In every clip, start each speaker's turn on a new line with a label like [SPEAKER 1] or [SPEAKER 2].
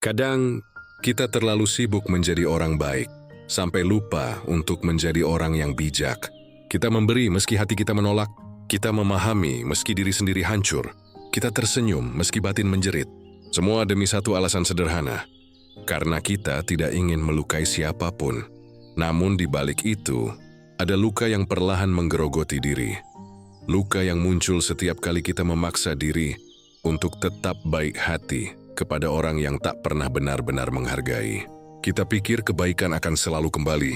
[SPEAKER 1] Kadang kita terlalu sibuk menjadi orang baik, sampai lupa untuk menjadi orang yang bijak. Kita memberi meski hati kita menolak, kita memahami meski diri sendiri hancur, kita tersenyum meski batin menjerit. Semua demi satu alasan sederhana, karena kita tidak ingin melukai siapapun. Namun di balik itu, ada luka yang perlahan menggerogoti diri. Luka yang muncul setiap kali kita memaksa diri untuk tetap baik hati kepada orang yang tak pernah benar-benar menghargai. Kita pikir kebaikan akan selalu kembali,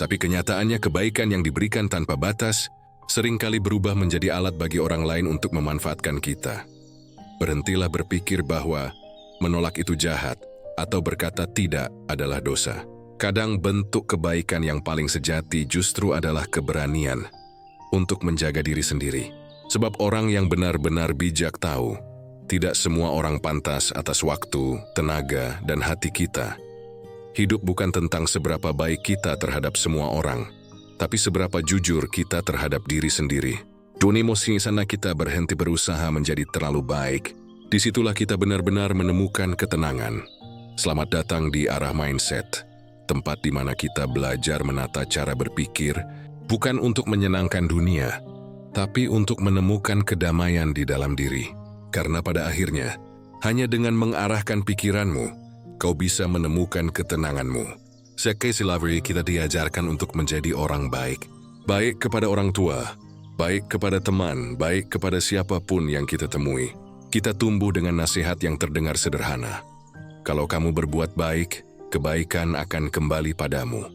[SPEAKER 1] tapi kenyataannya kebaikan yang diberikan tanpa batas seringkali berubah menjadi alat bagi orang lain untuk memanfaatkan kita. Berhentilah berpikir bahwa menolak itu jahat atau berkata tidak adalah dosa. Kadang bentuk kebaikan yang paling sejati justru adalah keberanian untuk menjaga diri sendiri. Sebab orang yang benar-benar bijak tahu, tidak semua orang pantas atas waktu, tenaga, dan hati kita. Hidup bukan tentang seberapa baik kita terhadap semua orang, tapi seberapa jujur kita terhadap diri sendiri. Dunimosi sana kita berhenti berusaha menjadi terlalu baik. Disitulah kita benar-benar menemukan ketenangan. Selamat datang di Arah Mindset, tempat di mana kita belajar menata cara berpikir, bukan untuk menyenangkan dunia, tapi untuk menemukan kedamaian di dalam diri. Karena pada akhirnya, hanya dengan mengarahkan pikiranmu, kau bisa menemukan ketenanganmu. Sekali lagi kita diajarkan untuk menjadi orang baik. Baik kepada orang tua, baik kepada teman, baik kepada siapapun yang kita temui. Kita tumbuh dengan nasihat yang terdengar sederhana. Kalau kamu berbuat baik, kebaikan akan kembali padamu.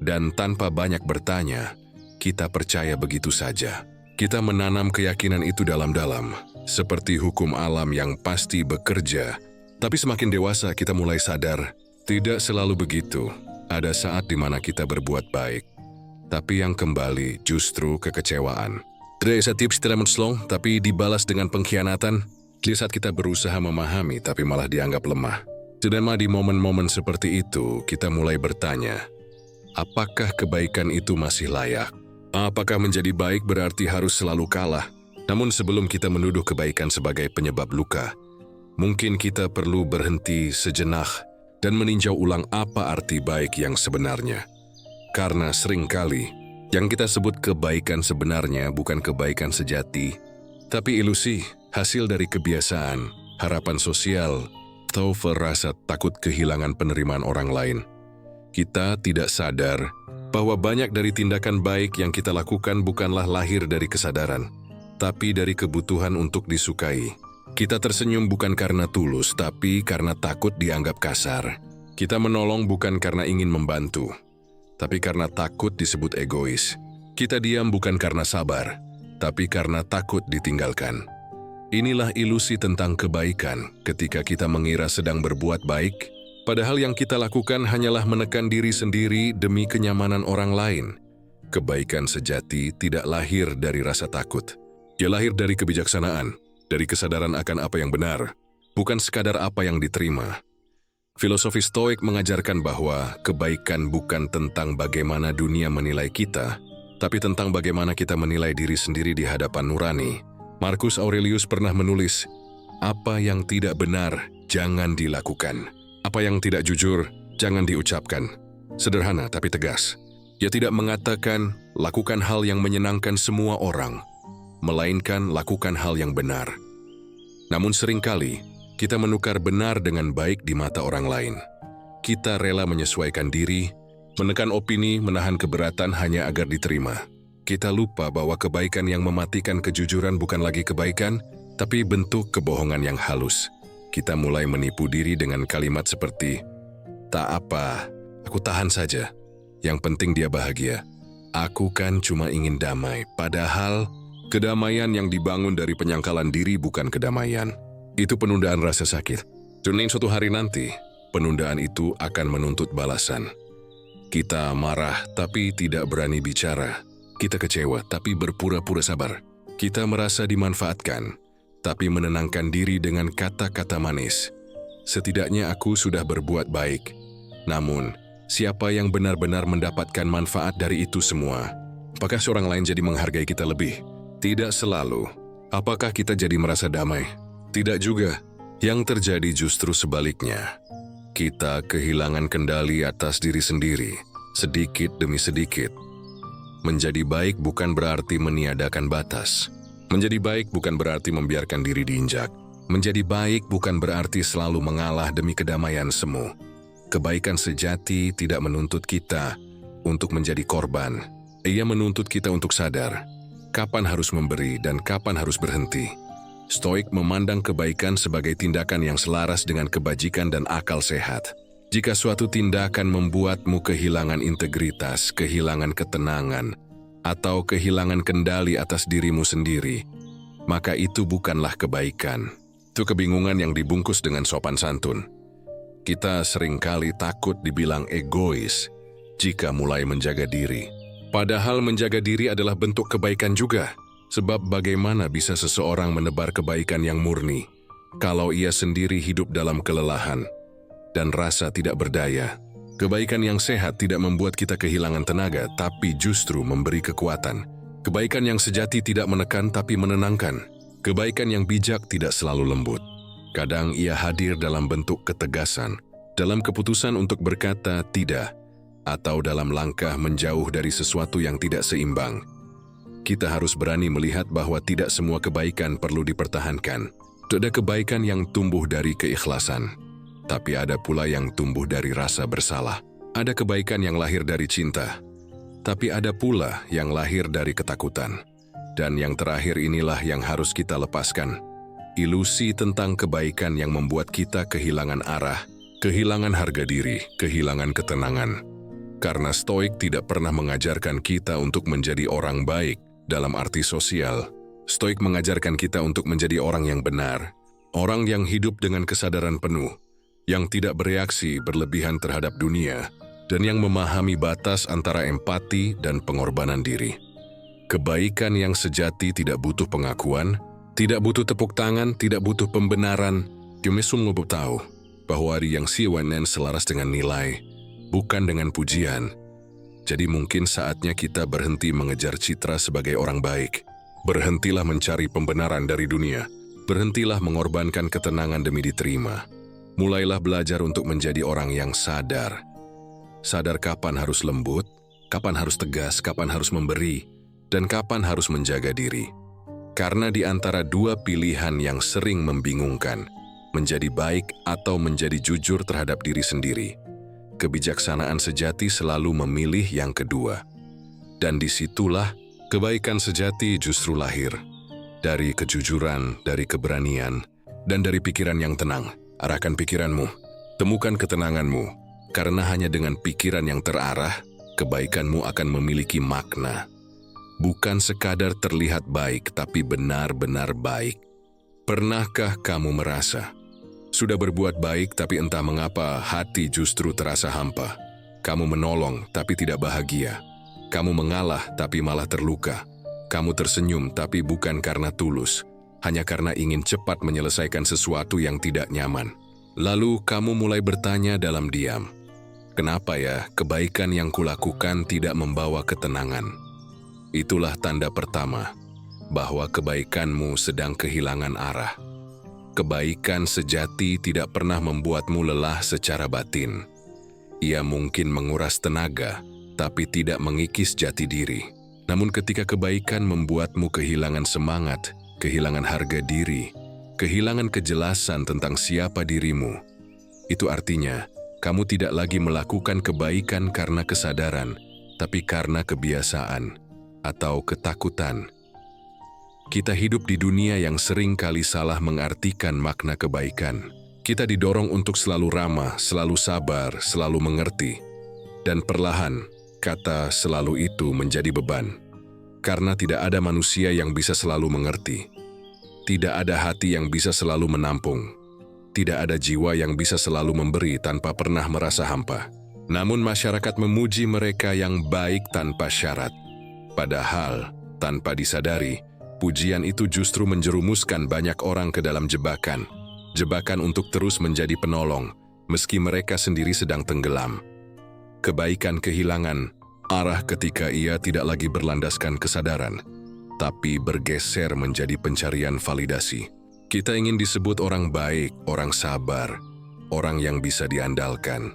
[SPEAKER 1] Dan tanpa banyak bertanya, kita percaya begitu saja. Kita menanam keyakinan itu dalam-dalam, seperti hukum alam yang pasti bekerja. Tapi semakin dewasa kita mulai sadar, tidak selalu begitu. Ada saat di mana kita berbuat baik, tapi yang kembali justru kekecewaan. Tidak ada tips tidak menslong, tapi dibalas dengan pengkhianatan. Di saat kita berusaha memahami, tapi malah dianggap lemah. Sedang di momen-momen seperti itu, kita mulai bertanya, apakah kebaikan itu masih layak? Apakah menjadi baik berarti harus selalu kalah? Namun sebelum kita menuduh kebaikan sebagai penyebab luka, mungkin kita perlu berhenti sejenak dan meninjau ulang apa arti baik yang sebenarnya. Karena seringkali, yang kita sebut kebaikan sebenarnya bukan kebaikan sejati, tapi ilusi, hasil dari kebiasaan, harapan sosial, atau rasa takut kehilangan penerimaan orang lain. Kita tidak sadar bahwa banyak dari tindakan baik yang kita lakukan bukanlah lahir dari kesadaran, tapi dari kebutuhan untuk disukai. Kita tersenyum bukan karena tulus, tapi karena takut dianggap kasar. Kita menolong bukan karena ingin membantu, tapi karena takut disebut egois. Kita diam bukan karena sabar, tapi karena takut ditinggalkan. Inilah ilusi tentang kebaikan ketika kita mengira sedang berbuat baik, padahal yang kita lakukan hanyalah menekan diri sendiri demi kenyamanan orang lain. Kebaikan sejati tidak lahir dari rasa takut. Dia lahir dari kebijaksanaan, dari kesadaran akan apa yang benar, bukan sekadar apa yang diterima. Filosofi Stoik mengajarkan bahwa kebaikan bukan tentang bagaimana dunia menilai kita, tapi tentang bagaimana kita menilai diri sendiri di hadapan nurani. Marcus Aurelius pernah menulis, apa yang tidak benar, jangan dilakukan. Apa yang tidak jujur, jangan diucapkan. Sederhana tapi tegas. Ia tidak mengatakan, lakukan hal yang menyenangkan semua orang, melainkan lakukan hal yang benar. Namun seringkali, kita menukar benar dengan baik di mata orang lain. Kita rela menyesuaikan diri, menekan opini, menahan keberatan hanya agar diterima. Kita lupa bahwa kebaikan yang mematikan kejujuran bukan lagi kebaikan, tapi bentuk kebohongan yang halus. Kita mulai menipu diri dengan kalimat seperti, tak apa, aku tahan saja. Yang penting dia bahagia. Aku kan cuma ingin damai, padahal kedamaian yang dibangun dari penyangkalan diri bukan kedamaian. Itu penundaan rasa sakit. Dan suatu hari nanti, penundaan itu akan menuntut balasan. Kita marah tapi tidak berani bicara. Kita kecewa tapi berpura-pura sabar. Kita merasa dimanfaatkan, tapi menenangkan diri dengan kata-kata manis. Setidaknya aku sudah berbuat baik. Namun, siapa yang benar-benar mendapatkan manfaat dari itu semua? Apakah seorang lain jadi menghargai kita lebih? Tidak selalu. Apakah kita jadi merasa damai? Tidak juga. Yang terjadi justru sebaliknya. Kita kehilangan kendali atas diri sendiri, sedikit demi sedikit. Menjadi baik bukan berarti meniadakan batas. Menjadi baik bukan berarti membiarkan diri diinjak. Menjadi baik bukan berarti selalu mengalah demi kedamaian semu. Kebaikan sejati tidak menuntut kita untuk menjadi korban. Ia menuntut kita untuk sadar kapan harus memberi dan kapan harus berhenti. Stoik memandang kebaikan sebagai tindakan yang selaras dengan kebajikan dan akal sehat. Jika suatu tindakan membuatmu kehilangan integritas, kehilangan ketenangan, atau kehilangan kendali atas dirimu sendiri, maka itu bukanlah kebaikan. Itu kebingungan yang dibungkus dengan sopan santun. Kita seringkali takut dibilang egois jika mulai menjaga diri. Padahal menjaga diri adalah bentuk kebaikan juga. Sebab bagaimana bisa seseorang menebar kebaikan yang murni kalau ia sendiri hidup dalam kelelahan dan rasa tidak berdaya? Kebaikan yang sehat tidak membuat kita kehilangan tenaga, tapi justru memberi kekuatan. Kebaikan yang sejati tidak menekan tapi menenangkan. Kebaikan yang bijak tidak selalu lembut. Kadang ia hadir dalam bentuk ketegasan, dalam keputusan untuk berkata tidak, atau dalam langkah menjauh dari sesuatu yang tidak seimbang. Kita harus berani melihat bahwa tidak semua kebaikan perlu dipertahankan. Ada kebaikan yang tumbuh dari keikhlasan, tapi ada pula yang tumbuh dari rasa bersalah. Ada kebaikan yang lahir dari cinta, tapi ada pula yang lahir dari ketakutan. Dan yang terakhir inilah yang harus kita lepaskan. Ilusi tentang kebaikan yang membuat kita kehilangan arah, kehilangan harga diri, kehilangan ketenangan. Karena Stoik tidak pernah mengajarkan kita untuk menjadi orang baik dalam arti sosial. Stoik mengajarkan kita untuk menjadi orang yang benar, orang yang hidup dengan kesadaran penuh, yang tidak bereaksi berlebihan terhadap dunia, dan yang memahami batas antara empati dan pengorbanan diri. Kebaikan yang sejati tidak butuh pengakuan, tidak butuh tepuk tangan, tidak butuh pembenaran. Cuma semua tahu bahwa hari yang siwanen selaras dengan nilai, bukan dengan pujian. Jadi mungkin saatnya kita berhenti mengejar citra sebagai orang baik. Berhentilah mencari pembenaran dari dunia. Berhentilah mengorbankan ketenangan demi diterima. Mulailah belajar untuk menjadi orang yang sadar. Sadar kapan harus lembut, kapan harus tegas, kapan harus memberi, dan kapan harus menjaga diri. Karena di antara dua pilihan yang sering membingungkan, menjadi baik atau menjadi jujur terhadap diri sendiri, kebijaksanaan sejati selalu memilih yang kedua. Dan disitulah kebaikan sejati justru lahir. Dari kejujuran, dari keberanian, dan dari pikiran yang tenang. Arahkan pikiranmu, temukan ketenanganmu, karena hanya dengan pikiran yang terarah, kebaikanmu akan memiliki makna. Bukan sekadar terlihat baik, tapi benar-benar baik. Pernahkah kamu merasa sudah berbuat baik, tapi entah mengapa hati justru terasa hampa? Kamu menolong, tapi tidak bahagia. Kamu mengalah, tapi malah terluka. Kamu tersenyum, tapi bukan karena tulus, hanya karena ingin cepat menyelesaikan sesuatu yang tidak nyaman. Lalu kamu mulai bertanya dalam diam, kenapa ya kebaikan yang kulakukan tidak membawa ketenangan? Itulah tanda pertama bahwa kebaikanmu sedang kehilangan arah. Kebaikan sejati tidak pernah membuatmu lelah secara batin. Ia mungkin menguras tenaga, tapi tidak mengikis jati diri. Namun ketika kebaikan membuatmu kehilangan semangat, kehilangan harga diri, kehilangan kejelasan tentang siapa dirimu, itu artinya kamu tidak lagi melakukan kebaikan karena kesadaran, tapi karena kebiasaan atau ketakutan. Kita hidup di dunia yang sering kali salah mengartikan makna kebaikan. Kita didorong untuk selalu ramah, selalu sabar, selalu mengerti. Dan perlahan, kata selalu itu menjadi beban. Karena tidak ada manusia yang bisa selalu mengerti. Tidak ada hati yang bisa selalu menampung. Tidak ada jiwa yang bisa selalu memberi tanpa pernah merasa hampa. Namun masyarakat memuji mereka yang baik tanpa syarat. Padahal, tanpa disadari, pujian itu justru menjerumuskan banyak orang ke dalam jebakan. Jebakan untuk terus menjadi penolong, meski mereka sendiri sedang tenggelam. Kebaikan kehilangan arah ketika ia tidak lagi berlandaskan kesadaran, tapi bergeser menjadi pencarian validasi. Kita ingin disebut orang baik, orang sabar, orang yang bisa diandalkan.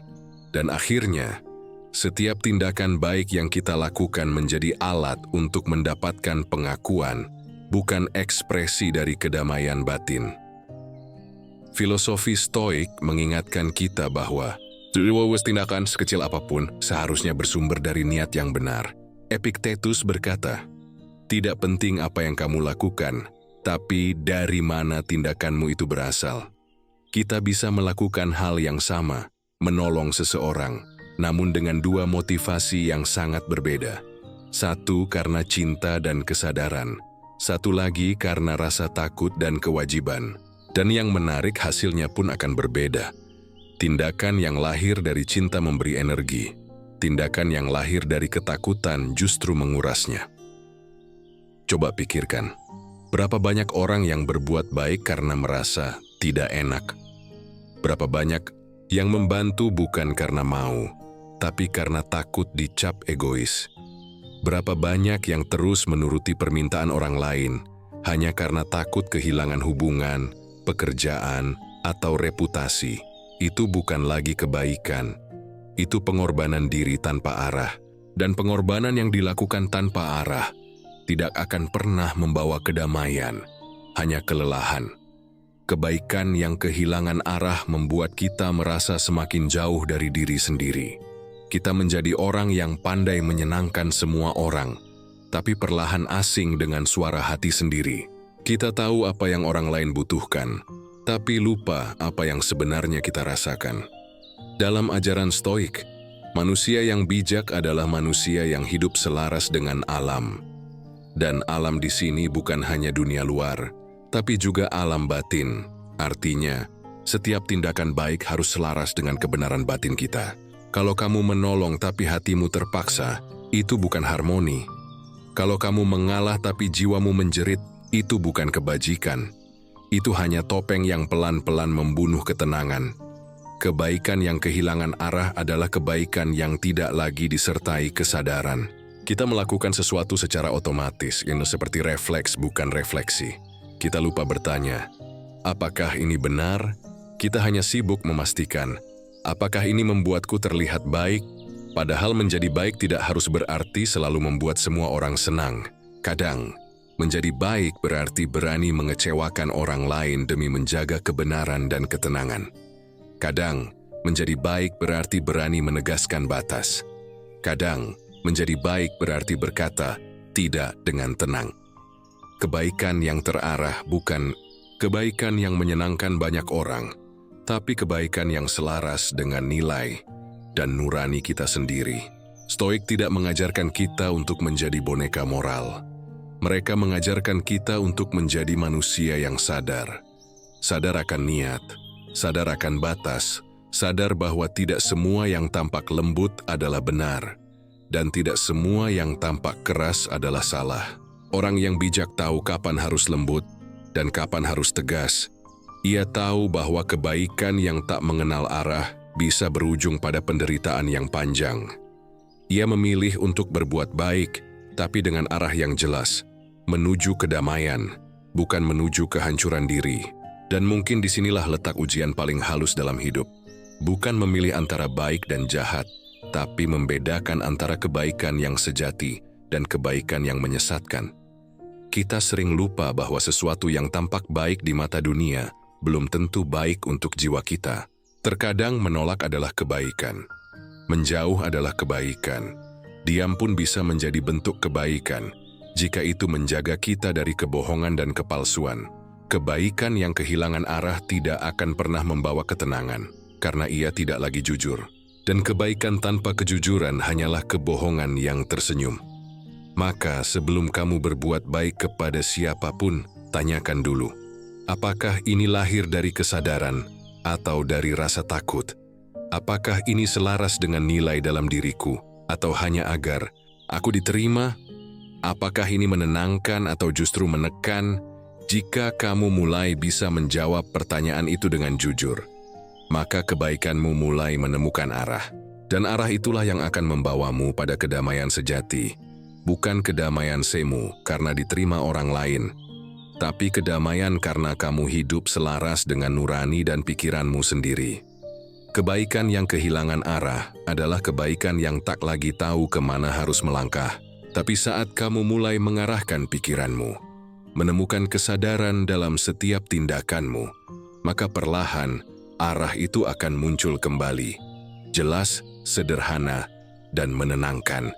[SPEAKER 1] Dan akhirnya, setiap tindakan baik yang kita lakukan menjadi alat untuk mendapatkan pengakuan, bukan ekspresi dari kedamaian batin. Filosofi Stoik mengingatkan kita bahwa tindakan sekecil apapun seharusnya bersumber dari niat yang benar. Epictetus berkata, "Tidak penting apa yang kamu lakukan, tapi dari mana tindakanmu itu berasal." Kita bisa melakukan hal yang sama, menolong seseorang, namun dengan dua motivasi yang sangat berbeda. Satu karena cinta dan kesadaran, satu lagi karena rasa takut dan kewajiban. Dan yang menarik, hasilnya pun akan berbeda. Tindakan yang lahir dari cinta memberi energi. Tindakan yang lahir dari ketakutan justru mengurasnya. Coba pikirkan, berapa banyak orang yang berbuat baik karena merasa tidak enak? Berapa banyak yang membantu bukan karena mau, tapi karena takut dicap egois? Berapa banyak yang terus menuruti permintaan orang lain hanya karena takut kehilangan hubungan, pekerjaan, atau reputasi? Itu bukan lagi kebaikan. Itu pengorbanan diri tanpa arah. Dan pengorbanan yang dilakukan tanpa arah tidak akan pernah membawa kedamaian, hanya kelelahan. Kebaikan yang kehilangan arah membuat kita merasa semakin jauh dari diri sendiri. Kita menjadi orang yang pandai menyenangkan semua orang, tapi perlahan asing dengan suara hati sendiri. Kita tahu apa yang orang lain butuhkan, tapi lupa apa yang sebenarnya kita rasakan. Dalam ajaran Stoik, manusia yang bijak adalah manusia yang hidup selaras dengan alam. Dan alam di sini bukan hanya dunia luar, tapi juga alam batin. Artinya, setiap tindakan baik harus selaras dengan kebenaran batin kita. Kalau kamu menolong tapi hatimu terpaksa, itu bukan harmoni. Kalau kamu mengalah tapi jiwamu menjerit, itu bukan kebajikan. Itu hanya topeng yang pelan-pelan membunuh ketenangan. Kebaikan yang kehilangan arah adalah kebaikan yang tidak lagi disertai kesadaran. Kita melakukan sesuatu secara otomatis, seperti refleks bukan refleksi. Kita lupa bertanya, apakah ini benar? Kita hanya sibuk memastikan, apakah ini membuatku terlihat baik? Padahal menjadi baik tidak harus berarti selalu membuat semua orang senang. Kadang, menjadi baik berarti berani mengecewakan orang lain demi menjaga kebenaran dan ketenangan. Kadang, menjadi baik berarti berani menegaskan batas. Kadang, menjadi baik berarti berkata tidak dengan tenang. Kebaikan yang terarah bukan kebaikan yang menyenangkan banyak orang, tapi kebaikan yang selaras dengan nilai dan nurani kita sendiri. Stoik tidak mengajarkan kita untuk menjadi boneka moral. Mereka mengajarkan kita untuk menjadi manusia yang sadar. Sadar akan niat, sadar akan batas, sadar bahwa tidak semua yang tampak lembut adalah benar, dan tidak semua yang tampak keras adalah salah. Orang yang bijak tahu kapan harus lembut dan kapan harus tegas. Ia tahu bahwa kebaikan yang tak mengenal arah bisa berujung pada penderitaan yang panjang. Ia memilih untuk berbuat baik, tapi dengan arah yang jelas, menuju kedamaian, bukan menuju kehancuran diri. Dan mungkin disinilah letak ujian paling halus dalam hidup. Bukan memilih antara baik dan jahat, tapi membedakan antara kebaikan yang sejati dan kebaikan yang menyesatkan. Kita sering lupa bahwa sesuatu yang tampak baik di mata dunia belum tentu baik untuk jiwa kita. Terkadang menolak adalah kebaikan. Menjauh adalah kebaikan. Diam pun bisa menjadi bentuk kebaikan, jika itu menjaga kita dari kebohongan dan kepalsuan. Kebaikan yang kehilangan arah tidak akan pernah membawa ketenangan, karena ia tidak lagi jujur. Dan kebaikan tanpa kejujuran hanyalah kebohongan yang tersenyum. Maka sebelum kamu berbuat baik kepada siapapun, tanyakan dulu, apakah ini lahir dari kesadaran atau dari rasa takut? Apakah ini selaras dengan nilai dalam diriku, atau hanya agar aku diterima? Apakah ini menenangkan atau justru menekan? Jika kamu mulai bisa menjawab pertanyaan itu dengan jujur, maka kebaikanmu mulai menemukan arah. Dan arah itulah yang akan membawamu pada kedamaian sejati. Bukan kedamaian semu karena diterima orang lain, tapi kedamaian karena kamu hidup selaras dengan nurani dan pikiranmu sendiri. Kebaikan yang kehilangan arah adalah kebaikan yang tak lagi tahu kemana harus melangkah. Tapi saat kamu mulai mengarahkan pikiranmu, menemukan kesadaran dalam setiap tindakanmu, maka perlahan arah itu akan muncul kembali. Jelas, sederhana, dan menenangkan.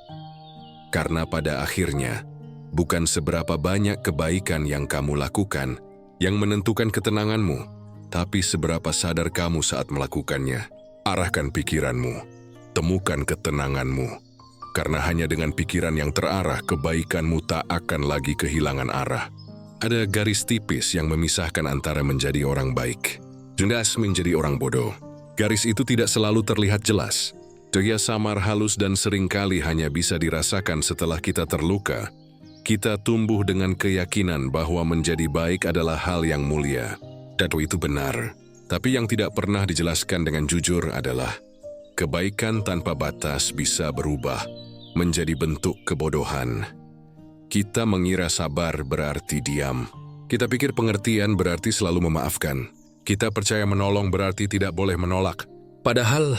[SPEAKER 1] Karena pada akhirnya, bukan seberapa banyak kebaikan yang kamu lakukan yang menentukan ketenanganmu, tapi seberapa sadar kamu saat melakukannya. Arahkan pikiranmu, temukan ketenanganmu. Karena hanya dengan pikiran yang terarah, kebaikanmu tak akan lagi kehilangan arah. Ada garis tipis yang memisahkan antara menjadi orang baik dan menjadi orang bodoh. Garis itu tidak selalu terlihat jelas. Dia samar, halus, dan seringkali hanya bisa dirasakan setelah kita terluka. Kita tumbuh dengan keyakinan bahwa menjadi baik adalah hal yang mulia. Dan itu benar. Tapi yang tidak pernah dijelaskan dengan jujur adalah kebaikan tanpa batas bisa berubah menjadi bentuk kebodohan. Kita mengira sabar berarti diam. Kita pikir pengertian berarti selalu memaafkan. Kita percaya menolong berarti tidak boleh menolak. Padahal,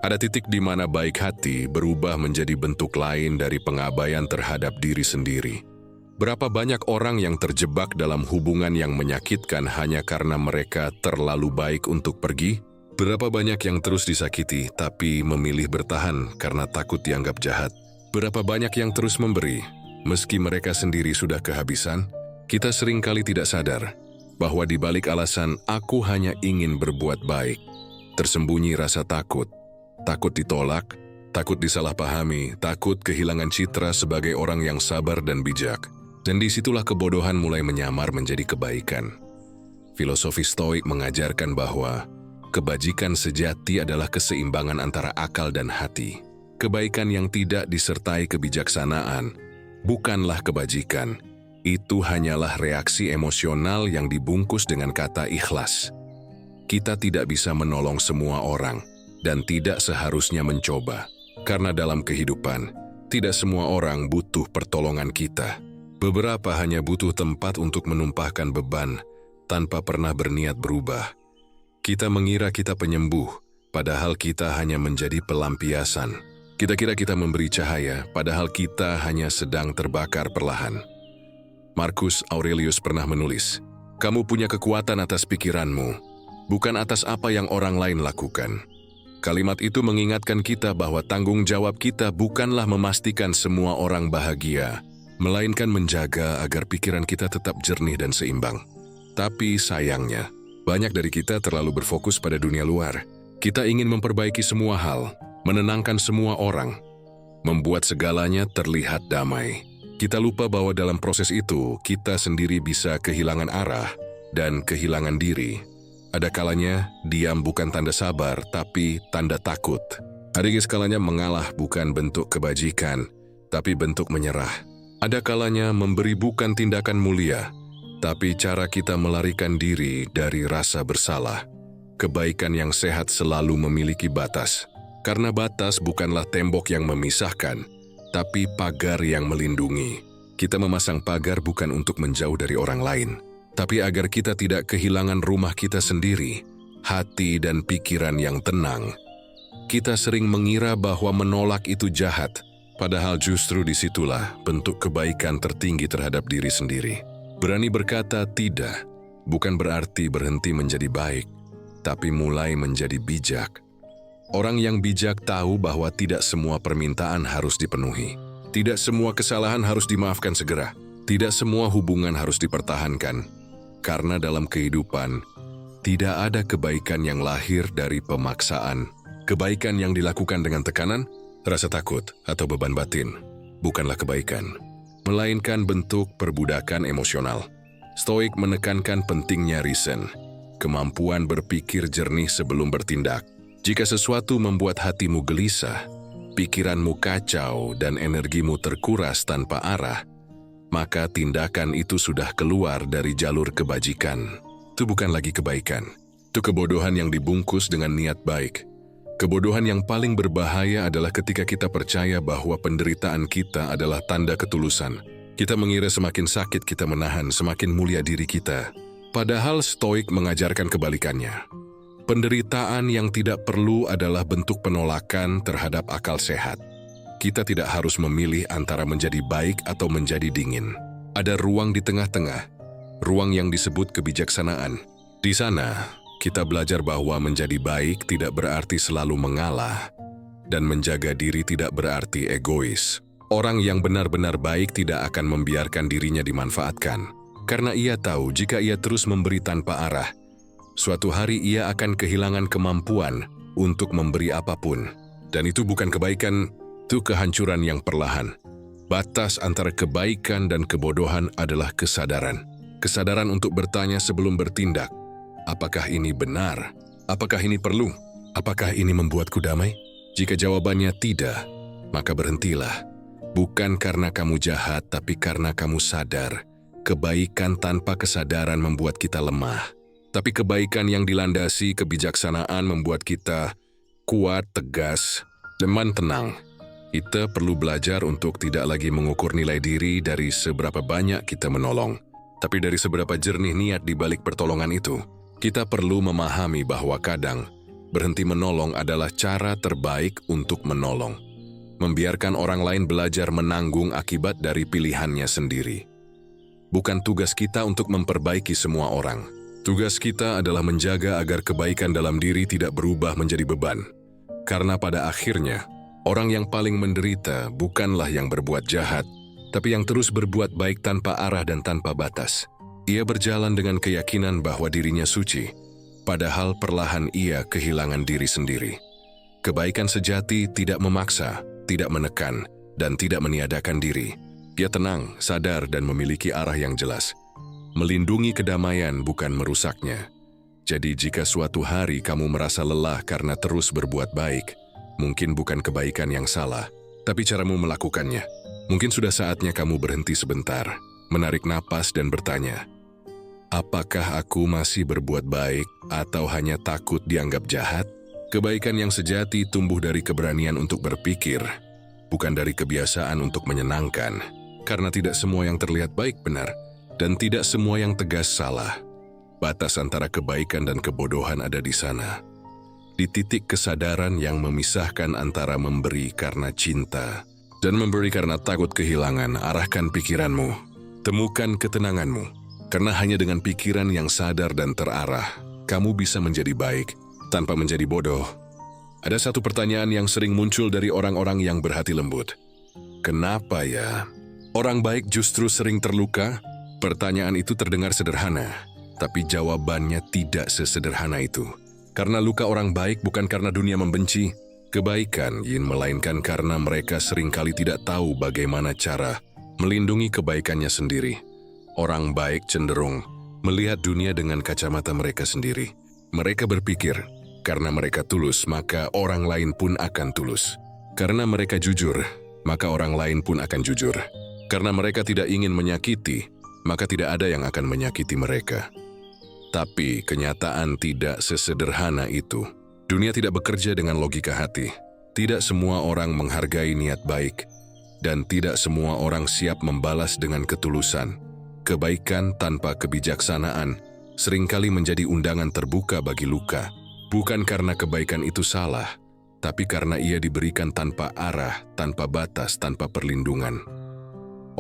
[SPEAKER 1] ada titik di mana baik hati berubah menjadi bentuk lain dari pengabaian terhadap diri sendiri. Berapa banyak orang yang terjebak dalam hubungan yang menyakitkan hanya karena mereka terlalu baik untuk pergi? Berapa banyak yang terus disakiti tapi memilih bertahan karena takut dianggap jahat? Berapa banyak yang terus memberi meski mereka sendiri sudah kehabisan? Kita seringkali tidak sadar bahwa di balik alasan "aku hanya ingin berbuat baik" tersembunyi rasa takut. Takut ditolak, takut disalahpahami, takut kehilangan citra sebagai orang yang sabar dan bijak. Dan disitulah kebodohan mulai menyamar menjadi kebaikan. Filosofi Stoik mengajarkan bahwa kebajikan sejati adalah keseimbangan antara akal dan hati. Kebaikan yang tidak disertai kebijaksanaan bukanlah kebajikan. Itu hanyalah reaksi emosional yang dibungkus dengan kata ikhlas. Kita tidak bisa menolong semua orang dan tidak seharusnya mencoba. Karena dalam kehidupan, tidak semua orang butuh pertolongan kita. Beberapa hanya butuh tempat untuk menumpahkan beban tanpa pernah berniat berubah. Kita mengira kita penyembuh, padahal kita hanya menjadi pelampiasan. Kita kira kita memberi cahaya, padahal kita hanya sedang terbakar perlahan. Marcus Aurelius pernah menulis, "Kamu punya kekuatan atas pikiranmu, bukan atas apa yang orang lain lakukan." Kalimat itu mengingatkan kita bahwa tanggung jawab kita bukanlah memastikan semua orang bahagia, melainkan menjaga agar pikiran kita tetap jernih dan seimbang. Tapi sayangnya, banyak dari kita terlalu berfokus pada dunia luar. Kita ingin memperbaiki semua hal, menenangkan semua orang, membuat segalanya terlihat damai. Kita lupa bahwa dalam proses itu, kita sendiri bisa kehilangan arah dan kehilangan diri. Ada kalanya, diam bukan tanda sabar, tapi tanda takut. Ada kalanya mengalah bukan bentuk kebajikan, tapi bentuk menyerah. Ada kalanya memberi bukan tindakan mulia, tapi cara kita melarikan diri dari rasa bersalah. Kebaikan yang sehat selalu memiliki batas, karena batas bukanlah tembok yang memisahkan, tapi pagar yang melindungi. Kita memasang pagar bukan untuk menjauh dari orang lain, tapi agar kita tidak kehilangan rumah kita sendiri, hati dan pikiran yang tenang. Kita sering mengira bahwa menolak itu jahat, padahal justru disitulah bentuk kebaikan tertinggi terhadap diri sendiri. Berani berkata tidak, bukan berarti berhenti menjadi baik, tapi mulai menjadi bijak. Orang yang bijak tahu bahwa tidak semua permintaan harus dipenuhi. Tidak semua kesalahan harus dimaafkan segera. Tidak semua hubungan harus dipertahankan. Karena dalam kehidupan, tidak ada kebaikan yang lahir dari pemaksaan. Kebaikan yang dilakukan dengan tekanan, rasa takut, atau beban batin, bukanlah kebaikan, melainkan bentuk perbudakan emosional. Stoik menekankan pentingnya reason, kemampuan berpikir jernih sebelum bertindak. Jika sesuatu membuat hatimu gelisah, pikiranmu kacau, dan energimu terkuras tanpa arah, maka tindakan itu sudah keluar dari jalur kebajikan. Itu bukan lagi kebaikan. Itu kebodohan yang dibungkus dengan niat baik. Kebodohan yang paling berbahaya adalah ketika kita percaya bahwa penderitaan kita adalah tanda ketulusan. Kita mengira semakin sakit kita menahan, semakin mulia diri kita. Padahal Stoik mengajarkan kebalikannya. Penderitaan yang tidak perlu adalah bentuk penolakan terhadap akal sehat. Kita tidak harus memilih antara menjadi baik atau menjadi dingin. Ada ruang di tengah-tengah, ruang yang disebut kebijaksanaan. Di sana, kita belajar bahwa menjadi baik tidak berarti selalu mengalah, dan menjaga diri tidak berarti egois. Orang yang benar-benar baik tidak akan membiarkan dirinya dimanfaatkan, karena ia tahu jika ia terus memberi tanpa arah, suatu hari ia akan kehilangan kemampuan untuk memberi apapun. Dan itu bukan kebaikan, itu kehancuran yang perlahan. Batas antara kebaikan dan kebodohan adalah kesadaran. Kesadaran untuk bertanya sebelum bertindak. Apakah ini benar? Apakah ini perlu? Apakah ini membuatku damai? Jika jawabannya tidak, maka berhentilah. Bukan karena kamu jahat, tapi karena kamu sadar. Kebaikan tanpa kesadaran membuat kita lemah. Tapi kebaikan yang dilandasi kebijaksanaan membuat kita kuat, tegas, dan tenang. Kita perlu belajar untuk tidak lagi mengukur nilai diri dari seberapa banyak kita menolong, tapi dari seberapa jernih niat di balik pertolongan itu. Kita perlu memahami bahwa kadang berhenti menolong adalah cara terbaik untuk menolong. Membiarkan orang lain belajar menanggung akibat dari pilihannya sendiri. Bukan tugas kita untuk memperbaiki semua orang. Tugas kita adalah menjaga agar kebaikan dalam diri tidak berubah menjadi beban. Karena pada akhirnya, orang yang paling menderita bukanlah yang berbuat jahat, tapi yang terus berbuat baik tanpa arah dan tanpa batas. Ia berjalan dengan keyakinan bahwa dirinya suci, padahal perlahan ia kehilangan diri sendiri. Kebaikan sejati tidak memaksa, tidak menekan, dan tidak meniadakan diri. Ia tenang, sadar, dan memiliki arah yang jelas. Melindungi kedamaian bukan merusaknya. Jadi jika suatu hari kamu merasa lelah karena terus berbuat baik, mungkin bukan kebaikan yang salah, tapi caramu melakukannya. Mungkin sudah saatnya kamu berhenti sebentar, menarik napas dan bertanya, apakah aku masih berbuat baik atau hanya takut dianggap jahat? Kebaikan yang sejati tumbuh dari keberanian untuk berpikir, bukan dari kebiasaan untuk menyenangkan, karena tidak semua yang terlihat baik benar, dan tidak semua yang tegas salah. Batas antara kebaikan dan kebodohan ada di sana. Di titik kesadaran yang memisahkan antara memberi karena cinta dan memberi karena takut kehilangan, arahkan pikiranmu. Temukan ketenanganmu. Karena hanya dengan pikiran yang sadar dan terarah, kamu bisa menjadi baik tanpa menjadi bodoh. Ada satu pertanyaan yang sering muncul dari orang-orang yang berhati lembut. Kenapa ya? Orang baik justru sering terluka? Pertanyaan itu terdengar sederhana, tapi jawabannya tidak sesederhana itu. Karena luka orang baik bukan karena dunia membenci kebaikan, melainkan karena mereka seringkali tidak tahu bagaimana cara melindungi kebaikannya sendiri. Orang baik cenderung melihat dunia dengan kacamata mereka sendiri. Mereka berpikir, karena mereka tulus, maka orang lain pun akan tulus. Karena mereka jujur, maka orang lain pun akan jujur. Karena mereka tidak ingin menyakiti, maka tidak ada yang akan menyakiti mereka. Tapi kenyataan tidak sesederhana itu. Dunia tidak bekerja dengan logika hati. Tidak semua orang menghargai niat baik, dan tidak semua orang siap membalas dengan ketulusan. Kebaikan tanpa kebijaksanaan seringkali menjadi undangan terbuka bagi luka. Bukan karena kebaikan itu salah, tapi karena ia diberikan tanpa arah, tanpa batas, tanpa perlindungan.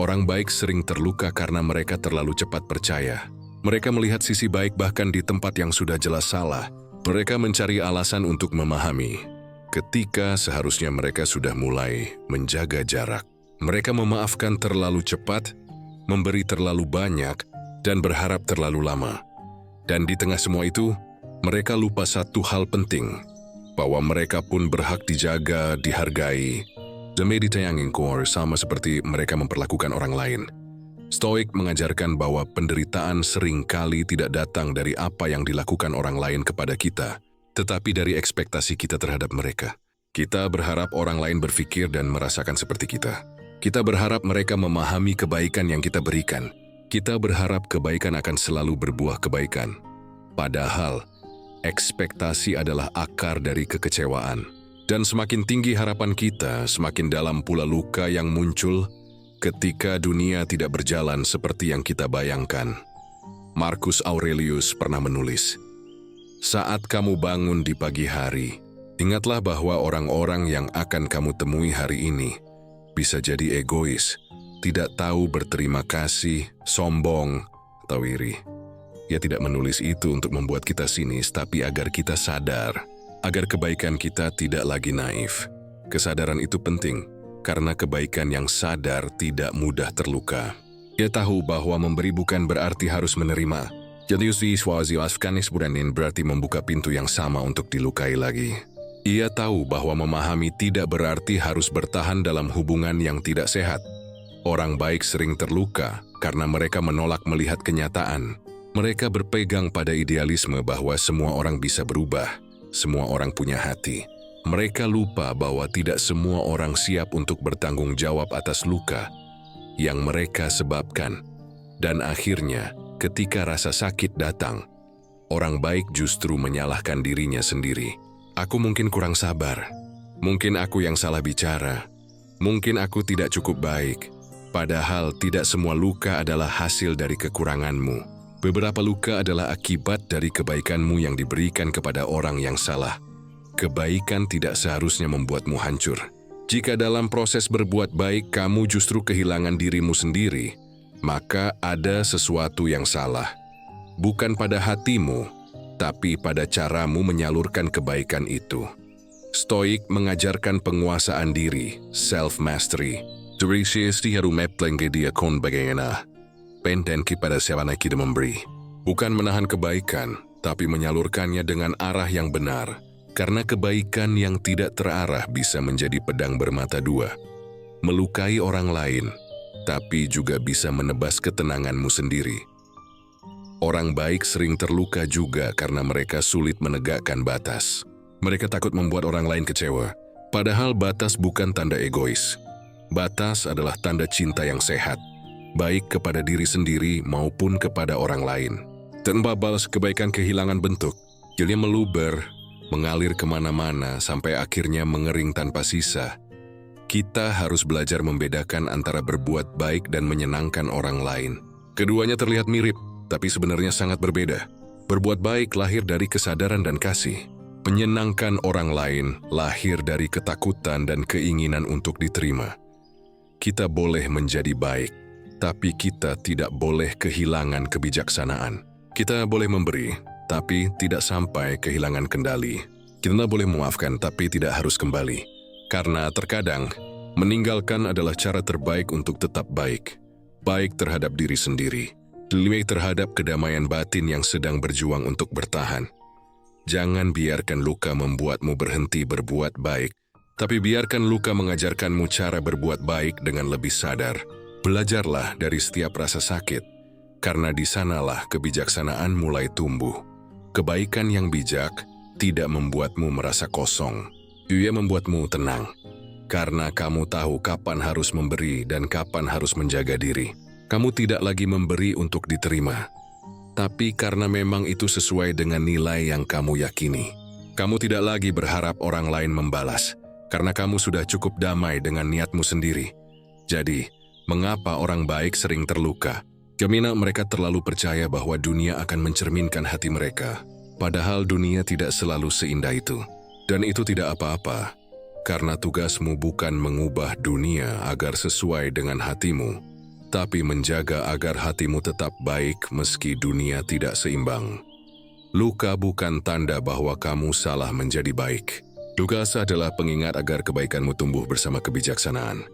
[SPEAKER 1] Orang baik sering terluka karena mereka terlalu cepat percaya. Mereka melihat sisi baik bahkan di tempat yang sudah jelas salah. Mereka mencari alasan untuk memahami, ketika seharusnya mereka sudah mulai menjaga jarak. Mereka memaafkan terlalu cepat, memberi terlalu banyak, dan berharap terlalu lama. Dan di tengah semua itu, mereka lupa satu hal penting, bahwa mereka pun berhak dijaga, dihargai, dan ditayangin sama seperti mereka memperlakukan orang lain. Stoik mengajarkan bahwa penderitaan seringkali tidak datang dari apa yang dilakukan orang lain kepada kita, tetapi dari ekspektasi kita terhadap mereka. Kita berharap orang lain berpikir dan merasakan seperti kita. Kita berharap mereka memahami kebaikan yang kita berikan. Kita berharap kebaikan akan selalu berbuah kebaikan. Padahal, ekspektasi adalah akar dari kekecewaan. Dan semakin tinggi harapan kita, semakin dalam pula luka yang muncul ketika dunia tidak berjalan seperti yang kita bayangkan. Marcus Aurelius pernah menulis, Saat kamu bangun di pagi hari, ingatlah bahwa orang-orang yang akan kamu temui hari ini bisa jadi egois, tidak tahu berterima kasih, sombong, atau iri. Ia tidak menulis itu untuk membuat kita sinis, tapi agar kita sadar, agar kebaikan kita tidak lagi naif. Kesadaran itu penting, karena kebaikan yang sadar tidak mudah terluka. Ia tahu bahwa memberi bukan berarti harus menerima. Jadi Swazi Afghanistan berarti membuka pintu yang sama untuk dilukai lagi. Ia tahu bahwa memahami tidak berarti harus bertahan dalam hubungan yang tidak sehat. Orang baik sering terluka karena mereka menolak melihat kenyataan. Mereka berpegang pada idealisme bahwa semua orang bisa berubah, semua orang punya hati. Mereka lupa bahwa tidak semua orang siap untuk bertanggung jawab atas luka yang mereka sebabkan. Dan akhirnya, ketika rasa sakit datang, orang baik justru menyalahkan dirinya sendiri. Aku mungkin kurang sabar, mungkin aku yang salah bicara, mungkin aku tidak cukup baik. Padahal tidak semua luka adalah hasil dari kekuranganmu. Beberapa luka adalah akibat dari kebaikanmu yang diberikan kepada orang yang salah. Kebaikan tidak seharusnya membuatmu hancur. Jika dalam proses berbuat baik kamu justru kehilangan dirimu sendiri, maka ada sesuatu yang salah. Bukan pada hatimu, tapi pada caramu menyalurkan kebaikan itu. Stoik mengajarkan penguasaan diri, self-mastery. Durisiesti haru meplenge dia kon bagaimana. Penten kepada siapa kita memberi. Bukan menahan kebaikan, tapi menyalurkannya dengan arah yang benar. Karena kebaikan yang tidak terarah bisa menjadi pedang bermata dua. Melukai orang lain, tapi juga bisa menebas ketenanganmu sendiri. Orang baik sering terluka juga karena mereka sulit menegakkan batas. Mereka takut membuat orang lain kecewa. Padahal batas bukan tanda egois. Batas adalah tanda cinta yang sehat, baik kepada diri sendiri maupun kepada orang lain. Tanpa balas kebaikan kehilangan bentuk, jadinya meluber, mengalir kemana-mana sampai akhirnya mengering tanpa sisa. Kita harus belajar membedakan antara berbuat baik dan menyenangkan orang lain. Keduanya terlihat mirip, tapi sebenarnya sangat berbeda. Berbuat baik lahir dari kesadaran dan kasih. Menyenangkan orang lain lahir dari ketakutan dan keinginan untuk diterima. Kita boleh menjadi baik, tapi kita tidak boleh kehilangan kebijaksanaan. Kita boleh memberi, tapi tidak sampai kehilangan kendali. Kita boleh memaafkan, tapi tidak harus kembali. Karena terkadang, meninggalkan adalah cara terbaik untuk tetap baik. Baik terhadap diri sendiri, baik terhadap kedamaian batin yang sedang berjuang untuk bertahan. Jangan biarkan luka membuatmu berhenti berbuat baik, tapi biarkan luka mengajarkanmu cara berbuat baik dengan lebih sadar. Belajarlah dari setiap rasa sakit, karena di sanalah kebijaksanaan mulai tumbuh. Kebaikan yang bijak tidak membuatmu merasa kosong. Ia membuatmu tenang, karena kamu tahu kapan harus memberi dan kapan harus menjaga diri. Kamu tidak lagi memberi untuk diterima, tapi karena memang itu sesuai dengan nilai yang kamu yakini. Kamu tidak lagi berharap orang lain membalas, karena kamu sudah cukup damai dengan niatmu sendiri. Jadi, mengapa orang baik sering terluka? Karena mereka terlalu percaya bahwa dunia akan mencerminkan hati mereka. Padahal dunia tidak selalu seindah itu. Dan itu tidak apa-apa, karena tugasmu bukan mengubah dunia agar sesuai dengan hatimu, tapi menjaga agar hatimu tetap baik meski dunia tidak seimbang. Luka bukan tanda bahwa kamu salah menjadi baik. Luka adalah pengingat agar kebaikanmu tumbuh bersama kebijaksanaan.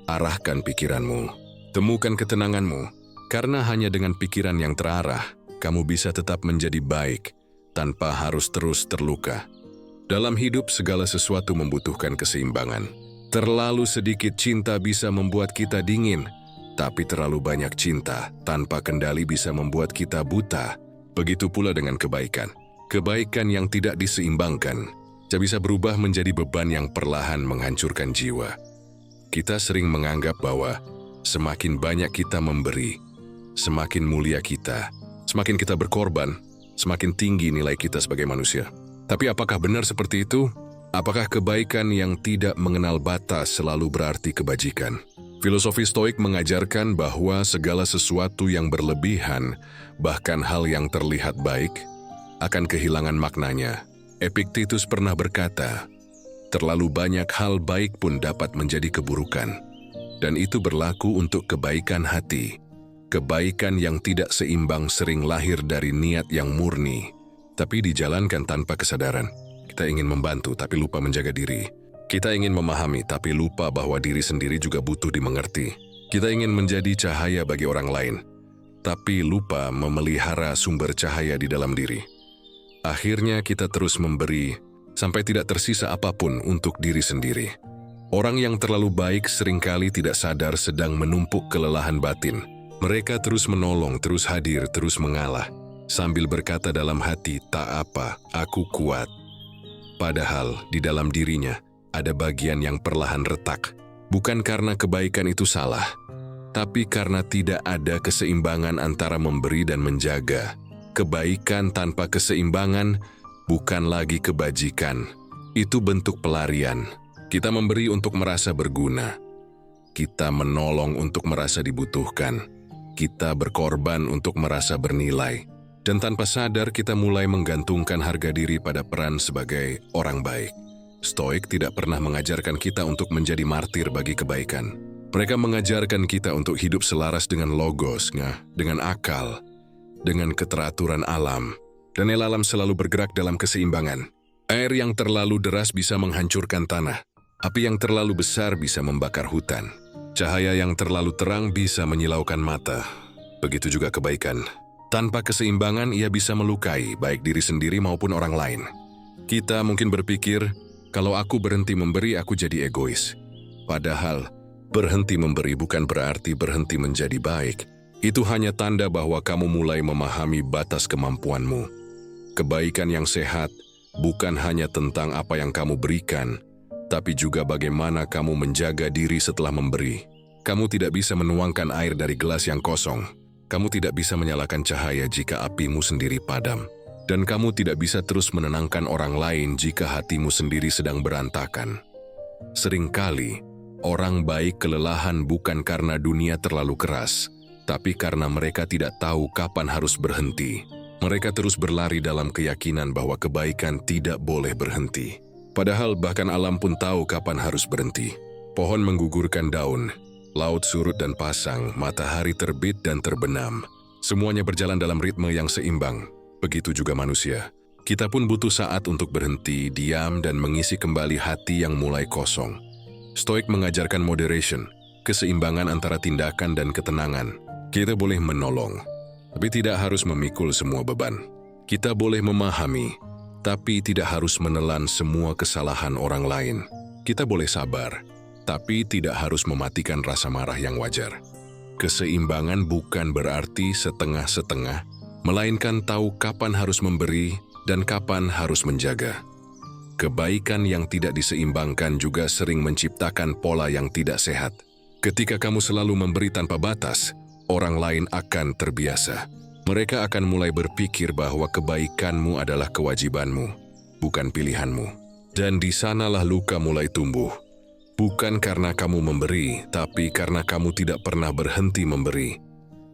[SPEAKER 1] Arahkan pikiranmu, temukan ketenanganmu, karena hanya dengan pikiran yang terarah, kamu bisa tetap menjadi baik tanpa harus terus terluka. Dalam hidup, segala sesuatu membutuhkan keseimbangan. Terlalu sedikit cinta bisa membuat kita dingin, tapi terlalu banyak cinta tanpa kendali bisa membuat kita buta. Begitu pula dengan kebaikan. Kebaikan yang tidak diseimbangkan bisa berubah menjadi beban yang perlahan menghancurkan jiwa. Kita sering menganggap bahwa semakin banyak kita memberi, semakin mulia kita, semakin kita berkorban, semakin tinggi nilai kita sebagai manusia. Tapi apakah benar seperti itu? Apakah kebaikan yang tidak mengenal batas selalu berarti kebajikan? Filosofi Stoik mengajarkan bahwa segala sesuatu yang berlebihan, bahkan hal yang terlihat baik, akan kehilangan maknanya. Epictetus pernah berkata, terlalu banyak hal baik pun dapat menjadi keburukan. Dan itu berlaku untuk kebaikan hati. Kebaikan yang tidak seimbang sering lahir dari niat yang murni, tapi dijalankan tanpa kesadaran. Kita ingin membantu tapi lupa menjaga diri. Kita ingin memahami tapi lupa bahwa diri sendiri juga butuh dimengerti. Kita ingin menjadi cahaya bagi orang lain, tapi lupa memelihara sumber cahaya di dalam diri. Akhirnya kita terus memberi, sampai tidak tersisa apapun untuk diri sendiri. Orang yang terlalu baik seringkali tidak sadar sedang menumpuk kelelahan batin. Mereka terus menolong, terus hadir, terus mengalah, sambil berkata dalam hati, tak apa, aku kuat. Padahal di dalam dirinya ada bagian yang perlahan retak. Bukan karena kebaikan itu salah, tapi karena tidak ada keseimbangan antara memberi dan menjaga. Kebaikan tanpa keseimbangan bukan lagi kebajikan. Itu bentuk pelarian. Kita memberi untuk merasa berguna. Kita menolong untuk merasa dibutuhkan. Kita berkorban untuk merasa bernilai. Dan tanpa sadar kita mulai menggantungkan harga diri pada peran sebagai orang baik. Stoik tidak pernah mengajarkan kita untuk menjadi martir bagi kebaikan. Mereka mengajarkan kita untuk hidup selaras dengan logos, dengan akal, dengan keteraturan alam. Dan alam selalu bergerak dalam keseimbangan. Air yang terlalu deras bisa menghancurkan tanah. Api yang terlalu besar bisa membakar hutan. Cahaya yang terlalu terang bisa menyilaukan mata. Begitu juga kebaikan. Tanpa keseimbangan ia bisa melukai baik diri sendiri maupun orang lain. Kita mungkin berpikir, kalau aku berhenti memberi, aku jadi egois. Padahal, berhenti memberi bukan berarti berhenti menjadi baik. Itu hanya tanda bahwa kamu mulai memahami batas kemampuanmu. Kebaikan yang sehat bukan hanya tentang apa yang kamu berikan, tapi juga bagaimana kamu menjaga diri setelah memberi. Kamu tidak bisa menuangkan air dari gelas yang kosong. Kamu tidak bisa menyalakan cahaya jika apimu sendiri padam. Dan kamu tidak bisa terus menenangkan orang lain jika hatimu sendiri sedang berantakan. Seringkali, orang baik kelelahan bukan karena dunia terlalu keras, tapi karena mereka tidak tahu kapan harus berhenti. Mereka terus berlari dalam keyakinan bahwa kebaikan tidak boleh berhenti. Padahal bahkan alam pun tahu kapan harus berhenti. Pohon menggugurkan daun, laut surut dan pasang, matahari terbit dan terbenam. Semuanya berjalan dalam ritme yang seimbang. Begitu juga manusia. Kita pun butuh saat untuk berhenti, diam, dan mengisi kembali hati yang mulai kosong. Stoik mengajarkan moderation, keseimbangan antara tindakan dan ketenangan. Kita boleh menolong, tapi tidak harus memikul semua beban. Kita boleh memahami, tapi tidak harus menelan semua kesalahan orang lain. Kita boleh sabar, tapi tidak harus mematikan rasa marah yang wajar. Keseimbangan bukan berarti setengah-setengah, melainkan tahu kapan harus memberi dan kapan harus menjaga. Kebaikan yang tidak diseimbangkan juga sering menciptakan pola yang tidak sehat. Ketika kamu selalu memberi tanpa batas, orang lain akan terbiasa. Mereka akan mulai berpikir bahwa kebaikanmu adalah kewajibanmu, bukan pilihanmu. Dan di sanalah luka mulai tumbuh. Bukan karena kamu memberi, tapi karena kamu tidak pernah berhenti memberi.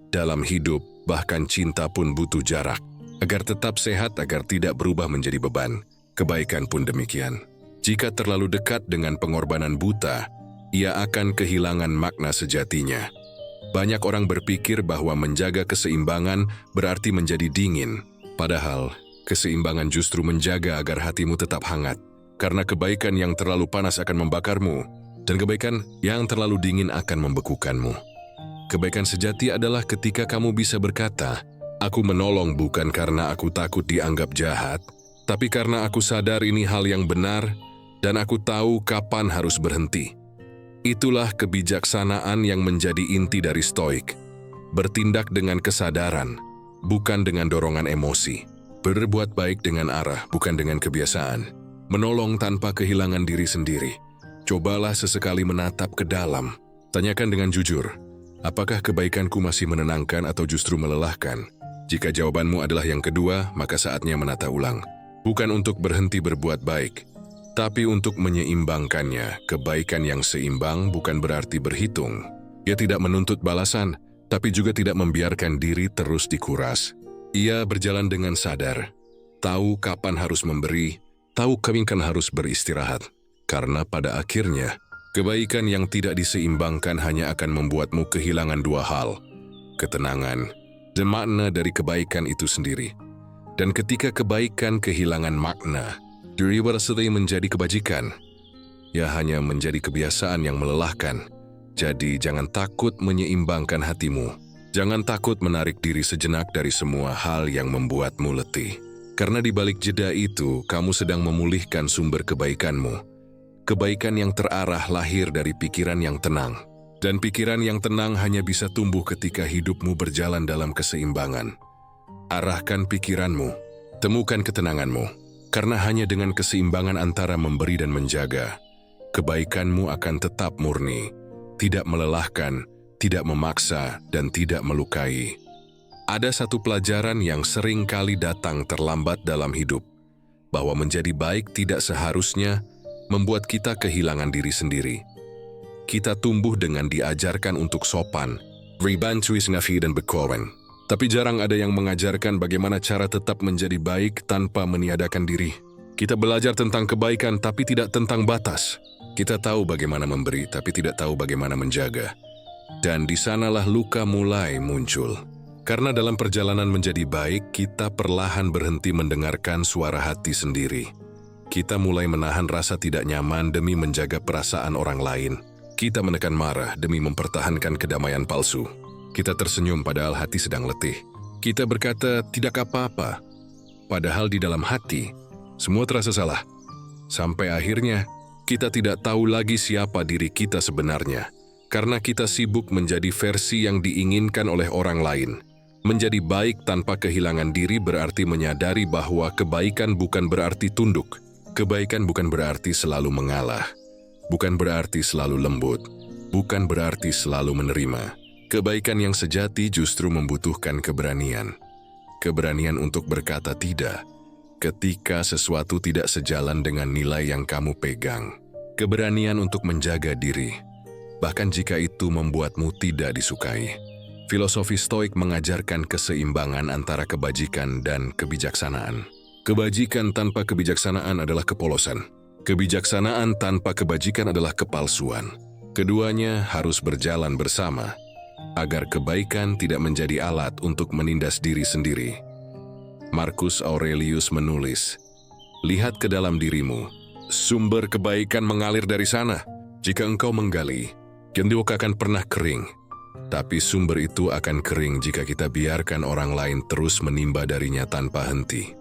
[SPEAKER 1] Dalam hidup, bahkan cinta pun butuh jarak. Agar tetap sehat, agar tidak berubah menjadi beban. Kebaikan pun demikian. Jika terlalu dekat dengan pengorbanan buta, ia akan kehilangan makna sejatinya. Banyak orang berpikir bahwa menjaga keseimbangan berarti menjadi dingin. Padahal, keseimbangan justru menjaga agar hatimu tetap hangat. Karena kebaikan yang terlalu panas akan membakarmu, dan kebaikan yang terlalu dingin akan membekukanmu. Kebaikan sejati adalah ketika kamu bisa berkata, aku menolong bukan karena aku takut dianggap jahat, tapi karena aku sadar ini hal yang benar, dan aku tahu kapan harus berhenti. Itulah kebijaksanaan yang menjadi inti dari Stoik. Bertindak dengan kesadaran, bukan dengan dorongan emosi. Berbuat baik dengan arah, bukan dengan kebiasaan. Menolong tanpa kehilangan diri sendiri. Cobalah sesekali menatap ke dalam. Tanyakan dengan jujur, apakah kebaikanku masih menenangkan atau justru melelahkan? Jika jawabanmu adalah yang kedua, maka saatnya menata ulang. Bukan untuk berhenti berbuat baik, tapi untuk menyeimbangkannya. Kebaikan yang seimbang bukan berarti berhitung. Ia tidak menuntut balasan, tapi juga tidak membiarkan diri terus dikuras. Ia berjalan dengan sadar. tahu kapan harus memberi, tahu kapan harus beristirahat. Karena pada akhirnya, kebaikan yang tidak diseimbangkan hanya akan membuatmu kehilangan dua hal, ketenangan dan makna dari kebaikan itu sendiri. Dan ketika kebaikan kehilangan makna, daripada menjadi kebajikan, ya hanya menjadi kebiasaan yang melelahkan. Jadi jangan takut menyeimbangkan hatimu. Jangan takut menarik diri sejenak dari semua hal yang membuatmu letih. Karena di balik jeda itu, kamu sedang memulihkan sumber kebaikanmu. Kebaikan yang terarah lahir dari pikiran yang tenang. Dan pikiran yang tenang hanya bisa tumbuh ketika hidupmu berjalan dalam keseimbangan. Arahkan pikiranmu, temukan ketenanganmu. Karena hanya dengan keseimbangan antara memberi dan menjaga, kebaikanmu akan tetap murni, tidak melelahkan, tidak memaksa, dan tidak melukai. Ada satu pelajaran yang sering kali datang terlambat dalam hidup, bahwa menjadi baik tidak seharusnya membuat kita kehilangan diri sendiri. Kita tumbuh dengan diajarkan untuk sopan, berbantu dan berkorban. Tapi jarang ada yang mengajarkan bagaimana cara tetap menjadi baik tanpa meniadakan diri. Kita belajar tentang kebaikan tapi tidak tentang batas. Kita tahu bagaimana memberi tapi tidak tahu bagaimana menjaga. Dan di sanalah luka mulai muncul. Karena dalam perjalanan menjadi baik, kita perlahan berhenti mendengarkan suara hati sendiri. Kita mulai menahan rasa tidak nyaman demi menjaga perasaan orang lain. Kita menekan marah demi mempertahankan kedamaian palsu. Kita tersenyum padahal hati sedang letih. Kita berkata tidak apa-apa, padahal di dalam hati semua terasa salah. Sampai akhirnya kita tidak tahu lagi siapa diri kita sebenarnya. Karena kita sibuk menjadi versi yang diinginkan oleh orang lain. Menjadi baik tanpa kehilangan diri berarti menyadari bahwa kebaikan bukan berarti tunduk. Kebaikan bukan berarti selalu mengalah. Bukan berarti selalu lembut. Bukan berarti selalu menerima. Kebaikan yang sejati justru membutuhkan keberanian. Keberanian untuk berkata tidak ketika sesuatu tidak sejalan dengan nilai yang kamu pegang. Keberanian untuk menjaga diri, bahkan jika itu membuatmu tidak disukai. Filosofi Stoik mengajarkan keseimbangan antara kebajikan dan kebijaksanaan. Kebajikan tanpa kebijaksanaan adalah kepolosan. Kebijaksanaan tanpa kebajikan adalah kepalsuan. Keduanya harus berjalan bersama, agar kebaikan tidak menjadi alat untuk menindas diri sendiri. Marcus Aurelius menulis, "Lihat ke dalam dirimu, sumber kebaikan mengalir dari sana. Jika engkau menggali, genduk akan pernah kering. Tapi sumber itu akan kering jika kita biarkan orang lain terus menimba darinya tanpa henti."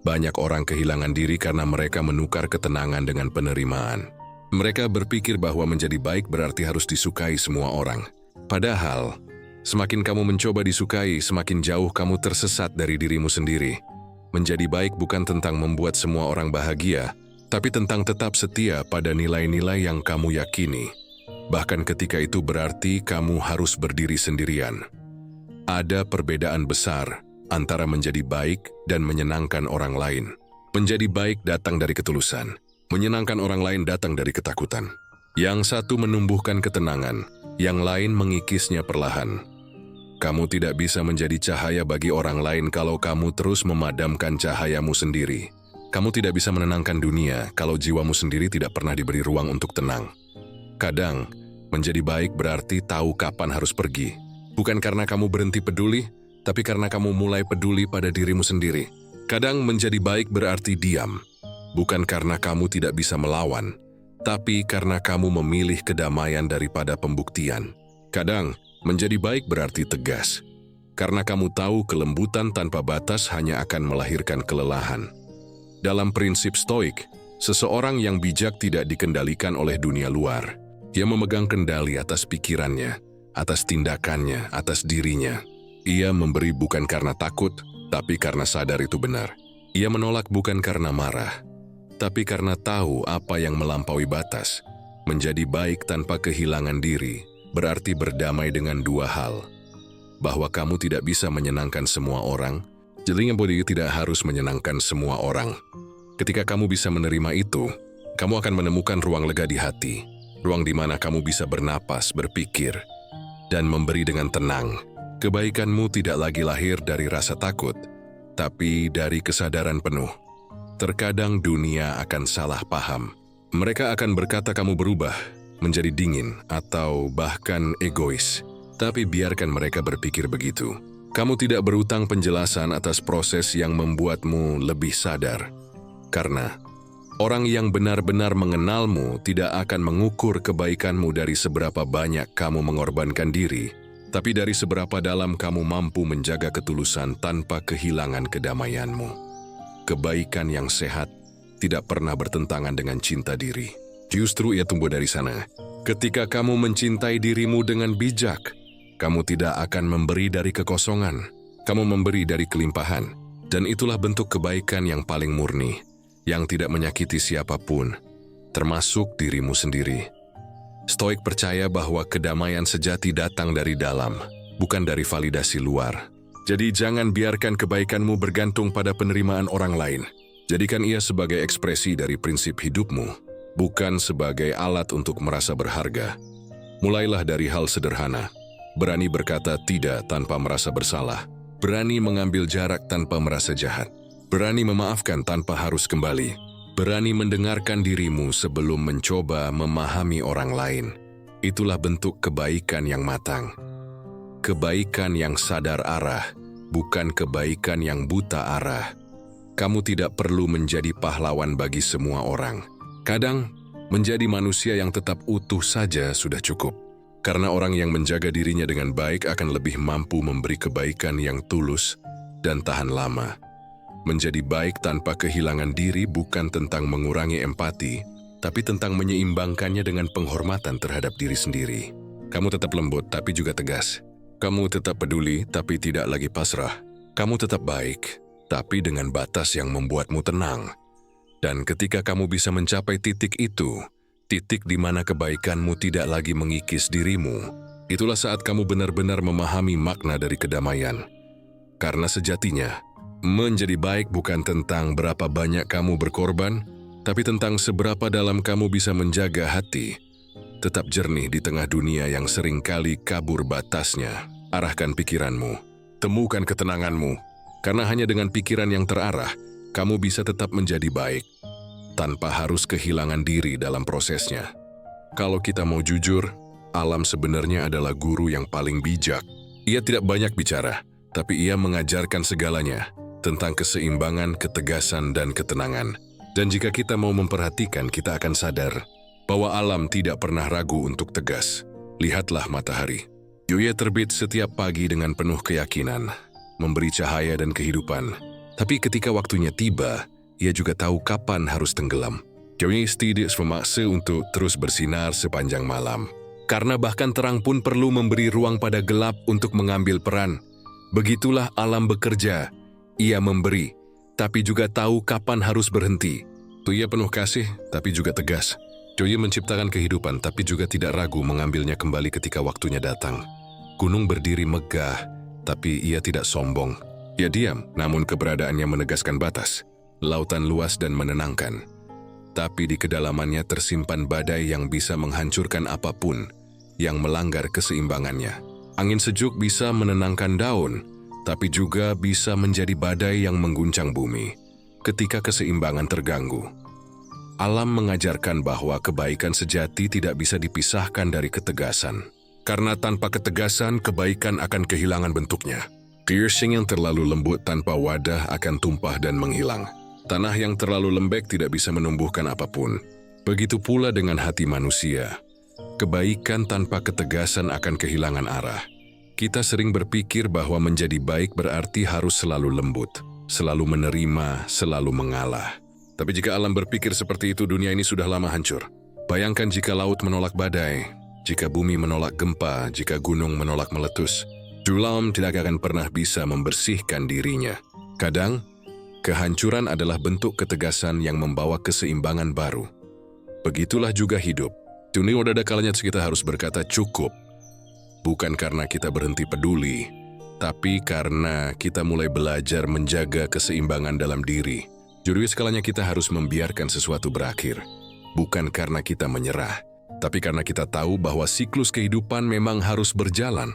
[SPEAKER 1] Banyak orang kehilangan diri karena mereka menukar ketenangan dengan penerimaan. Mereka berpikir bahwa menjadi baik berarti harus disukai semua orang. Padahal, semakin kamu mencoba disukai, semakin jauh kamu tersesat dari dirimu sendiri. Menjadi baik bukan tentang membuat semua orang bahagia, tapi tentang tetap setia pada nilai-nilai yang kamu yakini. Bahkan ketika itu berarti kamu harus berdiri sendirian. Ada perbedaan besar antara menjadi baik dan menyenangkan orang lain. Menjadi baik datang dari ketulusan, menyenangkan orang lain datang dari ketakutan. Yang satu menumbuhkan ketenangan, yang lain mengikisnya perlahan. Kamu tidak bisa menjadi cahaya bagi orang lain kalau kamu terus memadamkan cahayamu sendiri. Kamu tidak bisa menenangkan dunia kalau jiwamu sendiri tidak pernah diberi ruang untuk tenang. Kadang, menjadi baik berarti tahu kapan harus pergi. Bukan karena kamu berhenti peduli, tapi karena kamu mulai peduli pada dirimu sendiri. Kadang menjadi baik berarti diam. Bukan karena kamu tidak bisa melawan, tapi karena kamu memilih kedamaian daripada pembuktian. Kadang, menjadi baik berarti tegas. Karena kamu tahu kelembutan tanpa batas hanya akan melahirkan kelelahan. Dalam prinsip Stoik, seseorang yang bijak tidak dikendalikan oleh dunia luar. Ia memegang kendali atas pikirannya, atas tindakannya, atas dirinya. Ia memberi bukan karena takut, tapi karena sadar itu benar. Ia menolak bukan karena marah, tapi karena tahu apa yang melampaui batas. Menjadi baik tanpa kehilangan diri berarti berdamai dengan dua hal. Bahwa kamu tidak bisa menyenangkan semua orang, jadi yang tidak harus menyenangkan semua orang. Ketika kamu bisa menerima itu, kamu akan menemukan ruang lega di hati. Ruang di mana kamu bisa bernapas, berpikir, dan memberi dengan tenang. Kebaikanmu tidak lagi lahir dari rasa takut, tapi dari kesadaran penuh. Terkadang dunia akan salah paham. Mereka akan berkata kamu berubah, menjadi dingin, atau bahkan egois. Tapi biarkan mereka berpikir begitu. Kamu tidak berutang penjelasan atas proses yang membuatmu lebih sadar. Karena orang yang benar-benar mengenalmu tidak akan mengukur kebaikanmu dari seberapa banyak kamu mengorbankan diri, tapi dari seberapa dalam kamu mampu menjaga ketulusan tanpa kehilangan kedamaianmu. Kebaikan yang sehat tidak pernah bertentangan dengan cinta diri. Justru ia tumbuh dari sana. Ketika kamu mencintai dirimu dengan bijak, kamu tidak akan memberi dari kekosongan. Kamu memberi dari kelimpahan. Dan itulah bentuk kebaikan yang paling murni, yang tidak menyakiti siapapun, termasuk dirimu sendiri. Stoik percaya bahwa kedamaian sejati datang dari dalam, bukan dari validasi luar. Jadi jangan biarkan kebaikanmu bergantung pada penerimaan orang lain. Jadikan ia sebagai ekspresi dari prinsip hidupmu, bukan sebagai alat untuk merasa berharga. Mulailah dari hal sederhana. Berani berkata tidak tanpa merasa bersalah. Berani mengambil jarak tanpa merasa jahat. Berani memaafkan tanpa harus kembali. Berani mendengarkan dirimu sebelum mencoba memahami orang lain. Itulah bentuk kebaikan yang matang. Kebaikan yang sadar arah, bukan kebaikan yang buta arah. Kamu tidak perlu menjadi pahlawan bagi semua orang. Kadang, menjadi manusia yang tetap utuh saja sudah cukup. Karena orang yang menjaga dirinya dengan baik akan lebih mampu memberi kebaikan yang tulus dan tahan lama. Menjadi baik tanpa kehilangan diri bukan tentang mengurangi empati, tapi tentang menyeimbangkannya dengan penghormatan terhadap diri sendiri. Kamu tetap lembut tapi juga tegas. Kamu tetap peduli tapi tidak lagi pasrah. Kamu tetap baik, tapi dengan batas yang membuatmu tenang. Dan ketika kamu bisa mencapai titik itu, titik di mana kebaikanmu tidak lagi mengikis dirimu, itulah saat kamu benar-benar memahami makna dari kedamaian. Karena sejatinya, menjadi baik bukan tentang berapa banyak kamu berkorban, tapi tentang seberapa dalam kamu bisa menjaga hati. Tetap jernih di tengah dunia yang seringkali kabur batasnya. Arahkan pikiranmu, temukan ketenanganmu, karena hanya dengan pikiran yang terarah, kamu bisa tetap menjadi baik, tanpa harus kehilangan diri dalam prosesnya. Kalau kita mau jujur, alam sebenarnya adalah guru yang paling bijak. Ia tidak banyak bicara, tapi ia mengajarkan segalanya tentang keseimbangan, ketegasan, dan ketenangan. Dan jika kita mau memperhatikan, kita akan sadar bahwa alam tidak pernah ragu untuk tegas. Lihatlah matahari. Ia terbit setiap pagi dengan penuh keyakinan, memberi cahaya dan kehidupan. Tapi ketika waktunya tiba, ia juga tahu kapan harus tenggelam. Ia tidak memaksa untuk terus bersinar sepanjang malam. Karena bahkan terang pun perlu memberi ruang pada gelap untuk mengambil peran. Begitulah alam bekerja. Ia memberi, tapi juga tahu kapan harus berhenti. Ia penuh kasih, tapi juga tegas. Ia menciptakan kehidupan, tapi juga tidak ragu mengambilnya kembali ketika waktunya datang. Gunung berdiri megah, tapi ia tidak sombong. Ia diam, namun keberadaannya menegaskan batas. Lautan luas dan menenangkan. Tapi di kedalamannya tersimpan badai yang bisa menghancurkan apapun yang melanggar keseimbangannya. Angin sejuk bisa menenangkan daun, tapi juga bisa menjadi badai yang mengguncang bumi ketika keseimbangan terganggu. Alam mengajarkan bahwa kebaikan sejati tidak bisa dipisahkan dari ketegasan. Karena tanpa ketegasan, kebaikan akan kehilangan bentuknya. Piercing yang terlalu lembut tanpa wadah akan tumpah dan menghilang. Tanah yang terlalu lembek tidak bisa menumbuhkan apapun. Begitu pula dengan hati manusia. Kebaikan tanpa ketegasan akan kehilangan arah. Kita sering berpikir bahwa menjadi baik berarti harus selalu lembut, selalu menerima, selalu mengalah. Tapi jika alam berpikir seperti itu, dunia ini sudah lama hancur. Bayangkan jika laut menolak badai, jika bumi menolak gempa, jika gunung menolak meletus. Alam tidak akan pernah bisa membersihkan dirinya. Kadang, kehancuran adalah bentuk ketegasan yang membawa keseimbangan baru. Begitulah juga hidup. Dunia ada kalanya kita harus berkata cukup. Bukan karena kita berhenti peduli, tapi karena kita mulai belajar menjaga keseimbangan dalam diri. Jadi skalanya kita harus membiarkan sesuatu berakhir. Bukan karena kita menyerah, tapi karena kita tahu bahwa siklus kehidupan memang harus berjalan.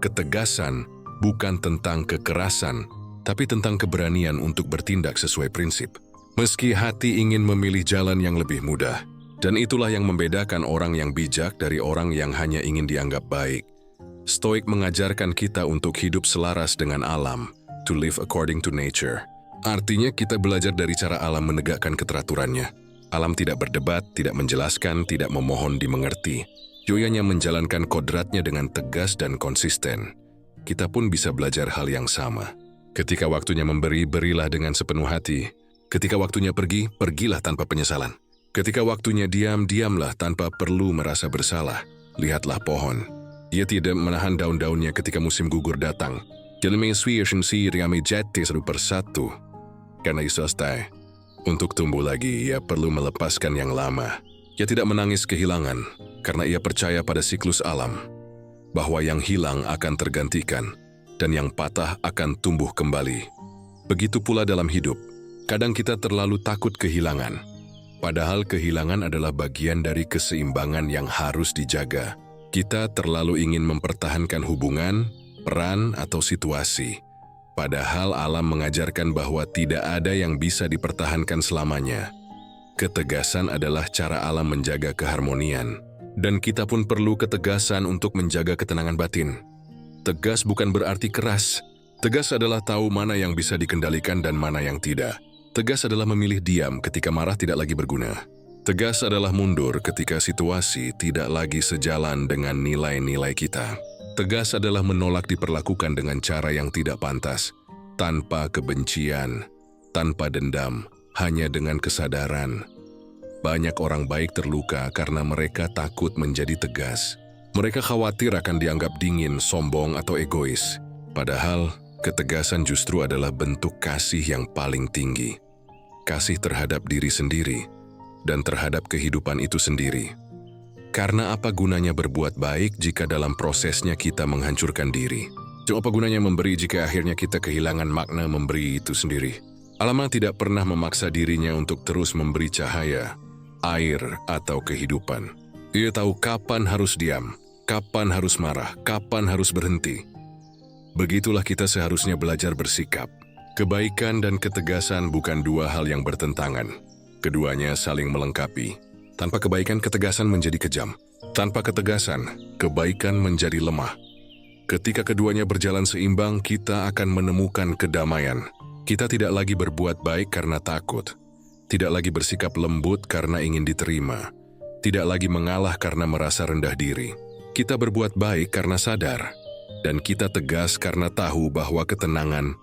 [SPEAKER 1] Ketegasan bukan tentang kekerasan, tapi tentang keberanian untuk bertindak sesuai prinsip. Meski hati ingin memilih jalan yang lebih mudah, dan itulah yang membedakan orang yang bijak dari orang yang hanya ingin dianggap baik. Stoik mengajarkan kita untuk hidup selaras dengan alam, to live according to nature. Artinya kita belajar dari cara alam menegakkan keteraturannya. Alam tidak berdebat, tidak menjelaskan, tidak memohon dimengerti. Joyanya menjalankan kodratnya dengan tegas dan konsisten. Kita pun bisa belajar hal yang sama. Ketika waktunya memberi, berilah dengan sepenuh hati. Ketika waktunya pergi, pergilah tanpa penyesalan. Ketika waktunya diam, diamlah tanpa perlu merasa bersalah. Lihatlah pohon. Ia tidak menahan daun-daunnya ketika musim gugur datang. Jelme sui riame jati satu persatu. Karena isostai. Untuk tumbuh lagi, ia perlu melepaskan yang lama. Ia tidak menangis kehilangan, karena ia percaya pada siklus alam. Bahwa yang hilang akan tergantikan, dan yang patah akan tumbuh kembali. Begitu pula dalam hidup. Kadang kita terlalu takut kehilangan. Padahal kehilangan adalah bagian dari keseimbangan yang harus dijaga. Kita terlalu ingin mempertahankan hubungan, peran, atau situasi. Padahal alam mengajarkan bahwa tidak ada yang bisa dipertahankan selamanya. Ketegasan adalah cara alam menjaga keharmonian. Dan kita pun perlu ketegasan untuk menjaga ketenangan batin. Tegas bukan berarti keras. Tegas adalah tahu mana yang bisa dikendalikan dan mana yang tidak. Tegas adalah memilih diam ketika marah tidak lagi berguna. Tegas adalah mundur ketika situasi tidak lagi sejalan dengan nilai-nilai kita. Tegas adalah menolak diperlakukan dengan cara yang tidak pantas, tanpa kebencian, tanpa dendam, hanya dengan kesadaran. Banyak orang baik terluka karena mereka takut menjadi tegas. Mereka khawatir akan dianggap dingin, sombong, atau egois. Padahal, ketegasan justru adalah bentuk kasih yang paling tinggi. Kasih terhadap diri sendiri dan terhadap kehidupan itu sendiri. Karena apa gunanya berbuat baik jika dalam prosesnya kita menghancurkan diri? Apa gunanya memberi jika akhirnya kita kehilangan makna memberi itu sendiri? Alam tidak pernah memaksa dirinya untuk terus memberi cahaya, air, atau kehidupan. Ia tahu kapan harus diam, kapan harus marah, kapan harus berhenti. Begitulah kita seharusnya belajar bersikap. Kebaikan dan ketegasan bukan dua hal yang bertentangan. Keduanya saling melengkapi. Tanpa kebaikan, ketegasan menjadi kejam. Tanpa ketegasan, kebaikan menjadi lemah. Ketika keduanya berjalan seimbang, kita akan menemukan kedamaian. Kita tidak lagi berbuat baik karena takut. Tidak lagi bersikap lembut karena ingin diterima. Tidak lagi mengalah karena merasa rendah diri. Kita berbuat baik karena sadar. Dan kita tegas karena tahu bahwa ketenangan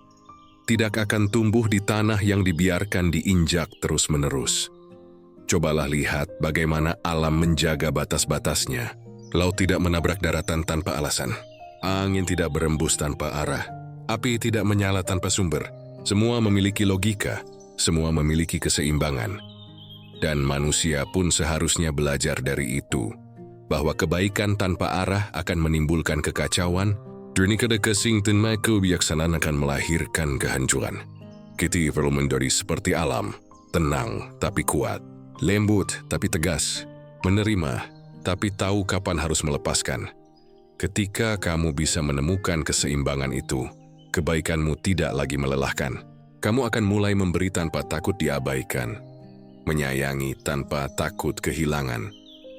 [SPEAKER 1] tidak akan tumbuh di tanah yang dibiarkan diinjak terus-menerus. Cobalah lihat bagaimana alam menjaga batas-batasnya. Laut tidak menabrak daratan tanpa alasan. Angin tidak berembus tanpa arah. Api tidak menyala tanpa sumber. Semua memiliki logika. Semua memiliki keseimbangan. Dan manusia pun seharusnya belajar dari itu. Bahwa kebaikan tanpa arah akan menimbulkan kekacauan. Dernikada kesingtan kebijaksanaan akan melahirkan kehancuran. Kita perlu menjadi seperti alam. Tenang tapi kuat. Lembut tapi tegas. Menerima tapi tahu kapan harus melepaskan. Ketika kamu bisa menemukan keseimbangan itu, kebaikanmu tidak lagi melelahkan. Kamu akan mulai memberi tanpa takut diabaikan. Menyayangi tanpa takut kehilangan.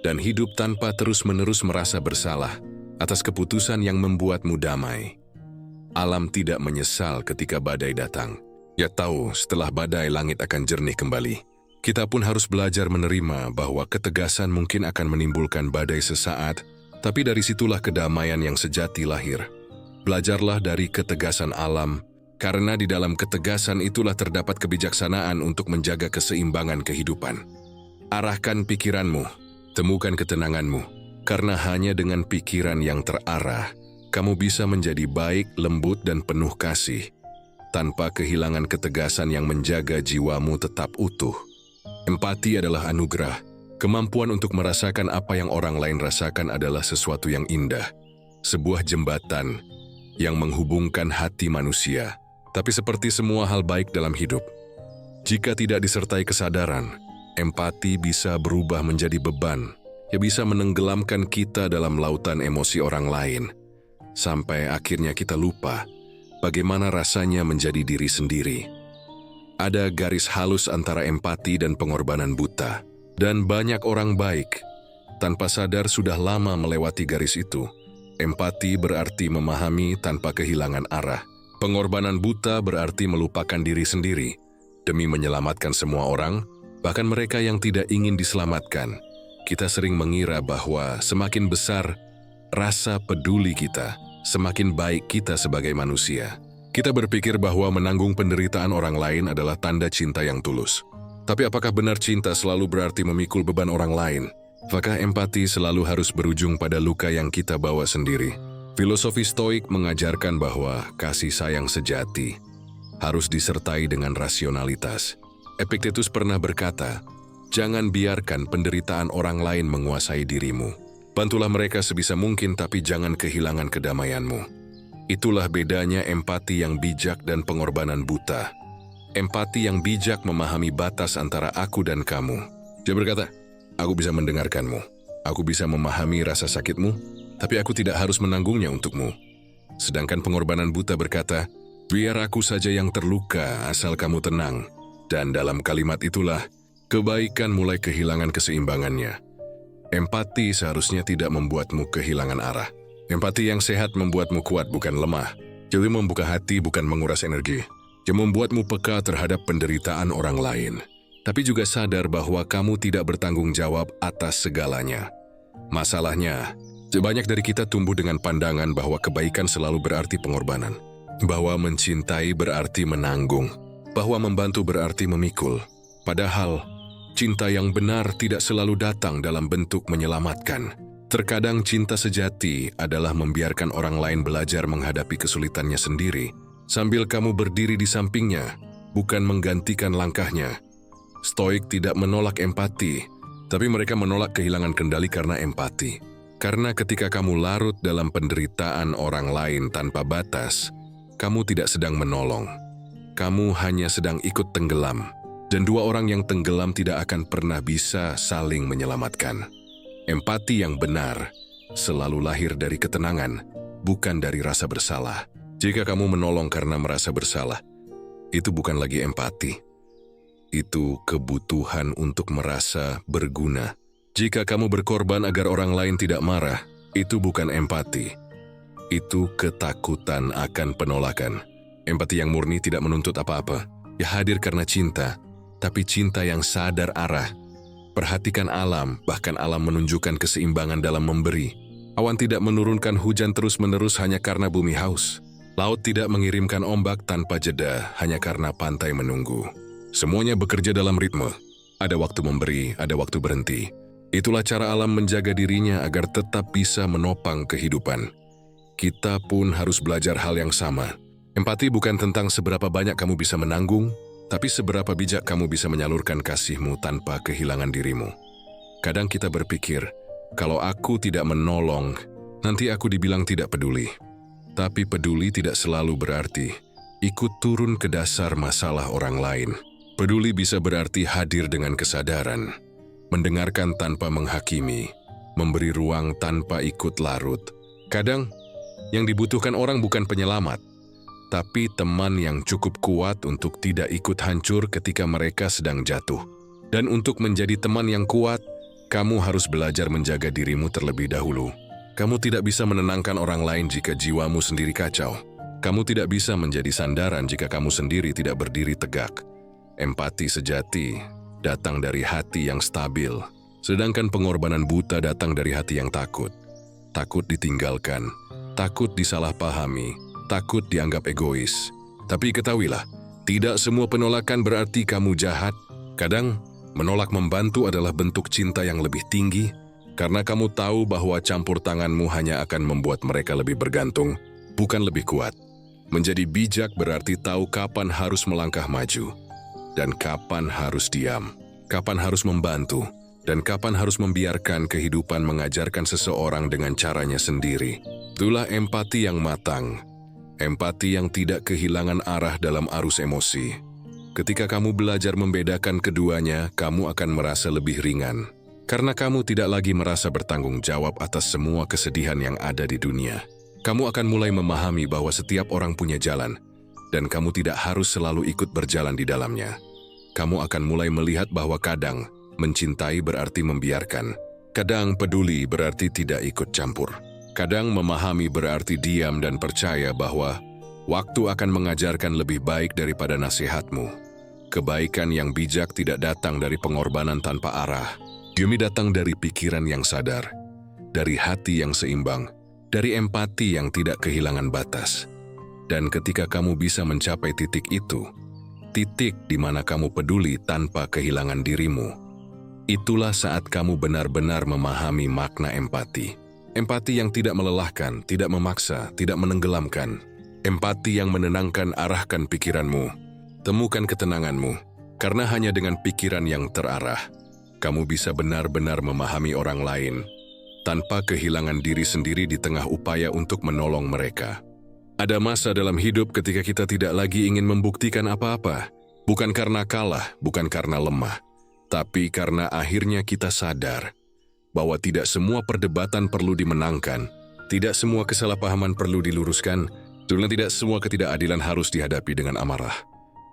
[SPEAKER 1] Dan hidup tanpa terus-menerus merasa bersalah atas keputusan yang membuatmu damai. Alam tidak menyesal ketika badai datang. Ia tahu setelah badai langit akan jernih kembali. Kita pun harus belajar menerima bahwa ketegasan mungkin akan menimbulkan badai sesaat, tapi dari situlah kedamaian yang sejati lahir. Belajarlah dari ketegasan alam, karena di dalam ketegasan itulah terdapat kebijaksanaan untuk menjaga keseimbangan kehidupan. Arahkan pikiranmu, temukan ketenanganmu. Karena hanya dengan pikiran yang terarah, kamu bisa menjadi baik, lembut, dan penuh kasih, tanpa kehilangan ketegasan yang menjaga jiwamu tetap utuh. Empati adalah anugerah. Kemampuan untuk merasakan apa yang orang lain rasakan adalah sesuatu yang indah. Sebuah jembatan yang menghubungkan hati manusia. Tapi seperti semua hal baik dalam hidup, jika tidak disertai kesadaran, empati bisa berubah menjadi beban. Yang bisa menenggelamkan kita dalam lautan emosi orang lain. Sampai akhirnya kita lupa bagaimana rasanya menjadi diri sendiri. Ada garis halus antara empati dan pengorbanan buta. Dan banyak orang baik, tanpa sadar sudah lama melewati garis itu. Empati berarti memahami tanpa kehilangan arah. Pengorbanan buta berarti melupakan diri sendiri demi menyelamatkan semua orang, bahkan mereka yang tidak ingin diselamatkan. Kita sering mengira bahwa semakin besar rasa peduli kita, semakin baik kita sebagai manusia. Kita berpikir bahwa menanggung penderitaan orang lain adalah tanda cinta yang tulus. Tapi apakah benar cinta selalu berarti memikul beban orang lain? Apakah empati selalu harus berujung pada luka yang kita bawa sendiri? Filosofi Stoik mengajarkan bahwa kasih sayang sejati harus disertai dengan rasionalitas. Epictetus pernah berkata, "Jangan biarkan penderitaan orang lain menguasai dirimu. Bantulah mereka sebisa mungkin, tapi jangan kehilangan kedamaianmu." Itulah bedanya empati yang bijak dan pengorbanan buta. Empati yang bijak memahami batas antara aku dan kamu. Dia berkata, "Aku bisa mendengarkanmu, aku bisa memahami rasa sakitmu, tapi aku tidak harus menanggungnya untukmu." Sedangkan pengorbanan buta berkata, "Biar aku saja yang terluka asal kamu tenang." Dan dalam kalimat itulah, kebaikan mulai kehilangan keseimbangannya. Empati seharusnya tidak membuatmu kehilangan arah. Empati yang sehat membuatmu kuat, bukan lemah. Jadi membuka hati, bukan menguras energi. Yang membuatmu peka terhadap penderitaan orang lain. Tapi juga sadar bahwa kamu tidak bertanggung jawab atas segalanya. Masalahnya, sebanyak dari kita tumbuh dengan pandangan bahwa kebaikan selalu berarti pengorbanan. Bahwa mencintai berarti menanggung. Bahwa membantu berarti memikul. Padahal, cinta yang benar tidak selalu datang dalam bentuk menyelamatkan. Terkadang cinta sejati adalah membiarkan orang lain belajar menghadapi kesulitannya sendiri, sambil kamu berdiri di sampingnya, bukan menggantikan langkahnya. Stoik tidak menolak empati, tapi mereka menolak kehilangan kendali karena empati. Karena ketika kamu larut dalam penderitaan orang lain tanpa batas, kamu tidak sedang menolong. Kamu hanya sedang ikut tenggelam, dan dua orang yang tenggelam tidak akan pernah bisa saling menyelamatkan. Empati yang benar selalu lahir dari ketenangan, bukan dari rasa bersalah. Jika kamu menolong karena merasa bersalah, itu bukan lagi empati. Itu kebutuhan untuk merasa berguna. Jika kamu berkorban agar orang lain tidak marah, itu bukan empati. Itu ketakutan akan penolakan. Empati yang murni tidak menuntut apa-apa. Ya hadir karena cinta, tapi cinta yang sadar arah. Perhatikan alam, bahkan alam menunjukkan keseimbangan dalam memberi. Awan tidak menurunkan hujan terus-menerus hanya karena bumi haus. Laut tidak mengirimkan ombak tanpa jeda hanya karena pantai menunggu. Semuanya bekerja dalam ritme. Ada waktu memberi, ada waktu berhenti. Itulah cara alam menjaga dirinya agar tetap bisa menopang kehidupan. Kita pun harus belajar hal yang sama. Empati bukan tentang seberapa banyak kamu bisa menanggung, tapi seberapa bijak kamu bisa menyalurkan kasihmu tanpa kehilangan dirimu. Kadang kita berpikir, kalau aku tidak menolong, nanti aku dibilang tidak peduli. Tapi peduli tidak selalu berarti ikut turun ke dasar masalah orang lain. Peduli bisa berarti hadir dengan kesadaran, mendengarkan tanpa menghakimi, memberi ruang tanpa ikut larut. Kadang, yang dibutuhkan orang bukan penyelamat, tapi teman yang cukup kuat untuk tidak ikut hancur ketika mereka sedang jatuh. Dan untuk menjadi teman yang kuat, kamu harus belajar menjaga dirimu terlebih dahulu. Kamu tidak bisa menenangkan orang lain jika jiwamu sendiri kacau. Kamu tidak bisa menjadi sandaran jika kamu sendiri tidak berdiri tegak. Empati sejati datang dari hati yang stabil, sedangkan pengorbanan buta datang dari hati yang takut. Takut ditinggalkan, takut disalahpahami, takut dianggap egois. Tapi ketahuilah, tidak semua penolakan berarti kamu jahat. Kadang, menolak membantu adalah bentuk cinta yang lebih tinggi, karena kamu tahu bahwa campur tanganmu hanya akan membuat mereka lebih bergantung, bukan lebih kuat. Menjadi bijak berarti tahu kapan harus melangkah maju, dan kapan harus diam, kapan harus membantu, dan kapan harus membiarkan kehidupan mengajarkan seseorang dengan caranya sendiri. Itulah empati yang matang, empati yang tidak kehilangan arah dalam arus emosi. Ketika kamu belajar membedakan keduanya, kamu akan merasa lebih ringan. Karena kamu tidak lagi merasa bertanggung jawab atas semua kesedihan yang ada di dunia. Kamu akan mulai memahami bahwa setiap orang punya jalan, dan kamu tidak harus selalu ikut berjalan di dalamnya. Kamu akan mulai melihat bahwa kadang mencintai berarti membiarkan, kadang peduli berarti tidak ikut campur. Kadang memahami berarti diam dan percaya bahwa waktu akan mengajarkan lebih baik daripada nasihatmu. Kebaikan yang bijak tidak datang dari pengorbanan tanpa arah. Demi datang dari pikiran yang sadar, dari hati yang seimbang, dari empati yang tidak kehilangan batas. Dan ketika kamu bisa mencapai titik itu, titik di mana kamu peduli tanpa kehilangan dirimu, itulah saat kamu benar-benar memahami makna empati. Empati yang tidak melelahkan, tidak memaksa, tidak menenggelamkan. Empati yang menenangkan, arahkan pikiranmu. Temukan ketenanganmu, karena hanya dengan pikiran yang terarah, kamu bisa benar-benar memahami orang lain, tanpa kehilangan diri sendiri di tengah upaya untuk menolong mereka. Ada masa dalam hidup ketika kita tidak lagi ingin membuktikan apa-apa, bukan karena kalah, bukan karena lemah, tapi karena akhirnya kita sadar bahwa tidak semua perdebatan perlu dimenangkan, tidak semua kesalahpahaman perlu diluruskan, dan tidak semua ketidakadilan harus dihadapi dengan amarah.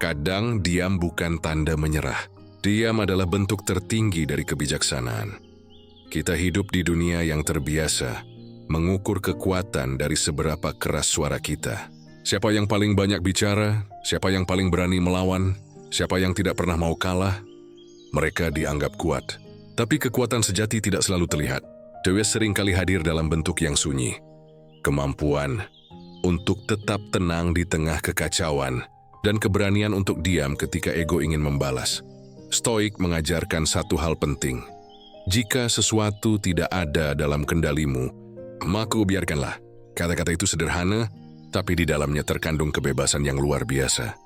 [SPEAKER 1] Kadang diam bukan tanda menyerah. Diam adalah bentuk tertinggi dari kebijaksanaan. Kita hidup di dunia yang terbiasa mengukur kekuatan dari seberapa keras suara kita. Siapa yang paling banyak bicara, siapa yang paling berani melawan, siapa yang tidak pernah mau kalah, mereka dianggap kuat. Tapi kekuatan sejati tidak selalu terlihat. Dewa seringkali hadir dalam bentuk yang sunyi. Kemampuan untuk tetap tenang di tengah kekacauan, dan keberanian untuk diam ketika ego ingin membalas. Stoik mengajarkan satu hal penting. Jika sesuatu tidak ada dalam kendalimu, maka biarkanlah. Kata-kata itu sederhana, tapi di dalamnya terkandung kebebasan yang luar biasa.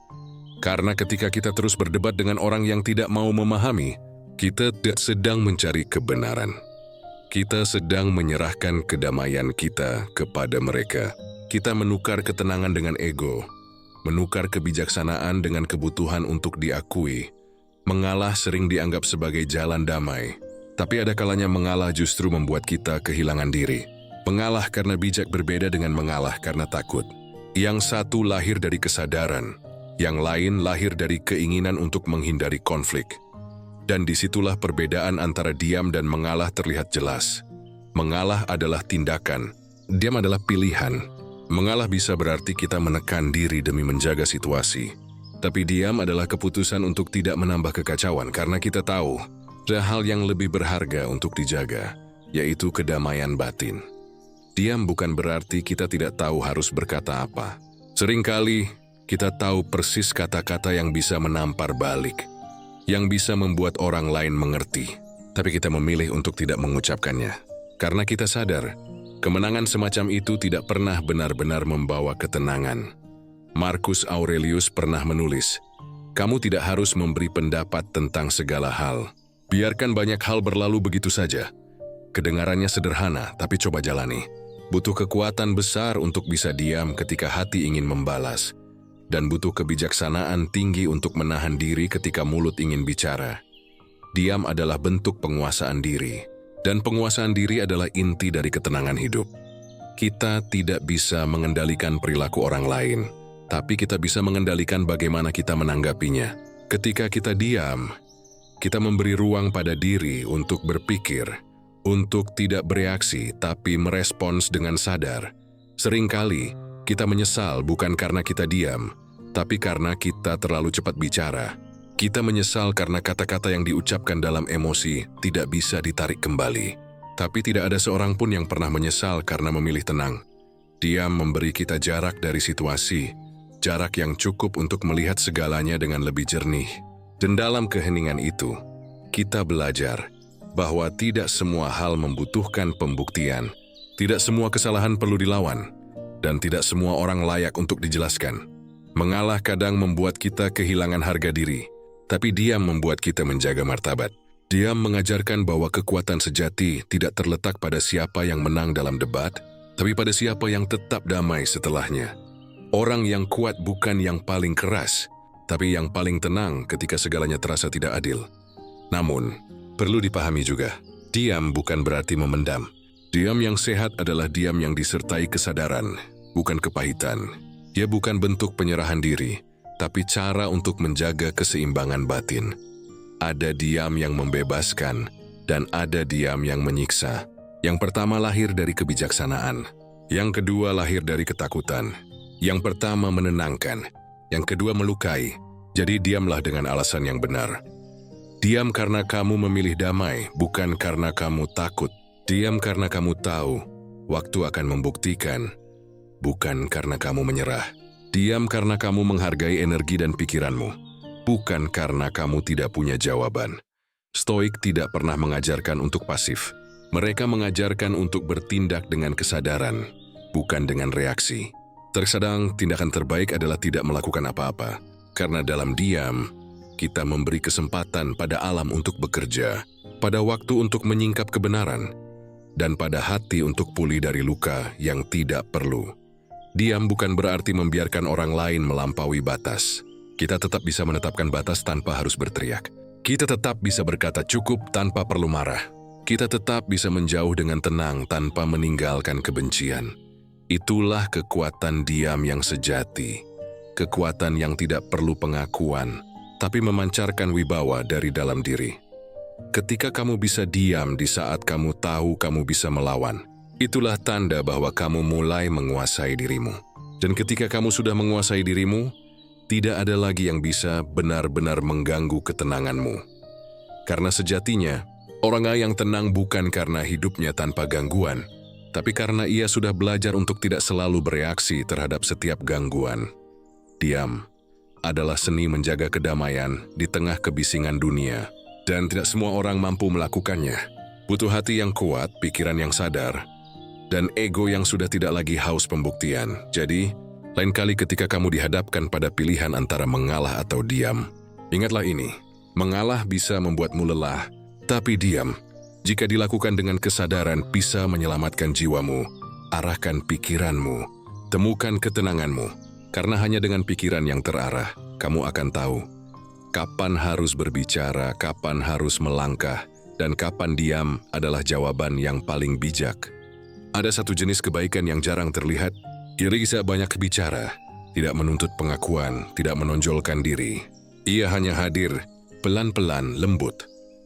[SPEAKER 1] Karena ketika kita terus berdebat dengan orang yang tidak mau memahami, kita tidak sedang mencari kebenaran. Kita sedang menyerahkan kedamaian kita kepada mereka. Kita menukar ketenangan dengan ego, menukar kebijaksanaan dengan kebutuhan untuk diakui. Mengalah sering dianggap sebagai jalan damai, tapi ada kalanya mengalah justru membuat kita kehilangan diri. Mengalah karena bijak berbeda dengan mengalah karena takut. Yang satu lahir dari kesadaran, yang lain lahir dari keinginan untuk menghindari konflik. Dan disitulah perbedaan antara diam dan mengalah terlihat jelas. Mengalah adalah tindakan, diam adalah pilihan. Mengalah bisa berarti kita menekan diri demi menjaga situasi. Tapi diam adalah keputusan untuk tidak menambah kekacauan karena kita tahu ada hal yang lebih berharga untuk dijaga, yaitu kedamaian batin. Diam bukan berarti kita tidak tahu harus berkata apa. Seringkali kita tahu persis kata-kata yang bisa menampar balik, yang bisa membuat orang lain mengerti, tapi kita memilih untuk tidak mengucapkannya. Karena kita sadar, kemenangan semacam itu tidak pernah benar-benar membawa ketenangan. Marcus Aurelius pernah menulis, "Kamu tidak harus memberi pendapat tentang segala hal. Biarkan banyak hal berlalu begitu saja." Kedengarannya sederhana, tapi coba jalani. Butuh kekuatan besar untuk bisa diam ketika hati ingin membalas, dan butuh kebijaksanaan tinggi untuk menahan diri ketika mulut ingin bicara. Diam adalah bentuk penguasaan diri, dan penguasaan diri adalah inti dari ketenangan hidup. Kita tidak bisa mengendalikan perilaku orang lain, tapi kita bisa mengendalikan bagaimana kita menanggapinya. Ketika kita diam, kita memberi ruang pada diri untuk berpikir, untuk tidak bereaksi tapi merespons dengan sadar. Seringkali kita menyesal bukan karena kita diam, tapi karena kita terlalu cepat bicara. Kita menyesal karena kata-kata yang diucapkan dalam emosi tidak bisa ditarik kembali. Tapi tidak ada seorang pun yang pernah menyesal karena memilih tenang. Diam memberi kita jarak dari situasi, jarak yang cukup untuk melihat segalanya dengan lebih jernih. Dan dalam keheningan itu, kita belajar bahwa tidak semua hal membutuhkan pembuktian, tidak semua kesalahan perlu dilawan, dan tidak semua orang layak untuk dijelaskan. Mengalah kadang membuat kita kehilangan harga diri, tapi diam membuat kita menjaga martabat. Diam mengajarkan bahwa kekuatan sejati tidak terletak pada siapa yang menang dalam debat, tapi pada siapa yang tetap damai setelahnya. Orang yang kuat bukan yang paling keras, tapi yang paling tenang ketika segalanya terasa tidak adil. Namun, perlu dipahami juga, diam bukan berarti memendam. Diam yang sehat adalah diam yang disertai kesadaran, bukan kepahitan. Ia bukan bentuk penyerahan diri, tapi cara untuk menjaga keseimbangan batin. Ada diam yang membebaskan, dan ada diam yang menyiksa. Yang pertama lahir dari kebijaksanaan. Yang kedua lahir dari ketakutan. Yang pertama menenangkan. Yang kedua melukai. Jadi diamlah dengan alasan yang benar. Diam karena kamu memilih damai, bukan karena kamu takut. Diam karena kamu tahu, waktu akan membuktikan, bukan karena kamu menyerah. Diam karena kamu menghargai energi dan pikiranmu, bukan karena kamu tidak punya jawaban. Stoik tidak pernah mengajarkan untuk pasif. Mereka mengajarkan untuk bertindak dengan kesadaran, bukan dengan reaksi. Terkadang tindakan terbaik adalah tidak melakukan apa-apa, karena dalam diam, kita memberi kesempatan pada alam untuk bekerja, pada waktu untuk menyingkap kebenaran, dan pada hati untuk pulih dari luka yang tidak perlu. Diam bukan berarti membiarkan orang lain melampaui batas. Kita tetap bisa menetapkan batas tanpa harus berteriak. Kita tetap bisa berkata cukup tanpa perlu marah. Kita tetap bisa menjauh dengan tenang tanpa meninggalkan kebencian. Itulah kekuatan diam yang sejati. Kekuatan yang tidak perlu pengakuan, tapi memancarkan wibawa dari dalam diri. Ketika kamu bisa diam di saat kamu tahu kamu bisa melawan, itulah tanda bahwa kamu mulai menguasai dirimu. Dan ketika kamu sudah menguasai dirimu, tidak ada lagi yang bisa benar-benar mengganggu ketenanganmu. Karena sejatinya, orang yang tenang bukan karena hidupnya tanpa gangguan, tapi karena ia sudah belajar untuk tidak selalu bereaksi terhadap setiap gangguan. Diam adalah seni menjaga kedamaian di tengah kebisingan dunia. Dan tidak semua orang mampu melakukannya. Butuh hati yang kuat, pikiran yang sadar, dan ego yang sudah tidak lagi haus pembuktian. Jadi, lain kali ketika kamu dihadapkan pada pilihan antara mengalah atau diam, ingatlah ini, mengalah bisa membuatmu lelah, tapi diam, jika dilakukan dengan kesadaran, bisa menyelamatkan jiwamu, arahkan pikiranmu, temukan ketenanganmu, karena hanya dengan pikiran yang terarah, kamu akan tahu kapan harus berbicara, kapan harus melangkah, dan kapan diam adalah jawaban yang paling bijak. Ada satu jenis kebaikan yang jarang terlihat. Ia bisa banyak bicara, tidak menuntut pengakuan, tidak menonjolkan diri. Ia hanya hadir, pelan-pelan, lembut,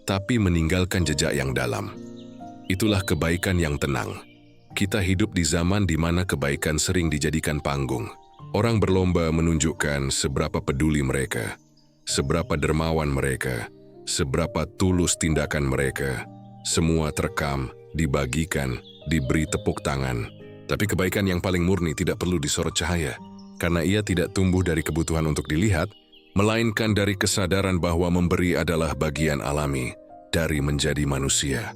[SPEAKER 1] tapi meninggalkan jejak yang dalam. Itulah kebaikan yang tenang. Kita hidup di zaman di mana kebaikan sering dijadikan panggung. Orang berlomba menunjukkan seberapa peduli mereka, seberapa dermawan mereka, seberapa tulus tindakan mereka. Semua terekam, dibagikan, diberi tepuk tangan. Tapi kebaikan yang paling murni tidak perlu disorot cahaya, karena ia tidak tumbuh dari kebutuhan untuk dilihat, melainkan dari kesadaran bahwa memberi adalah bagian alami dari menjadi manusia.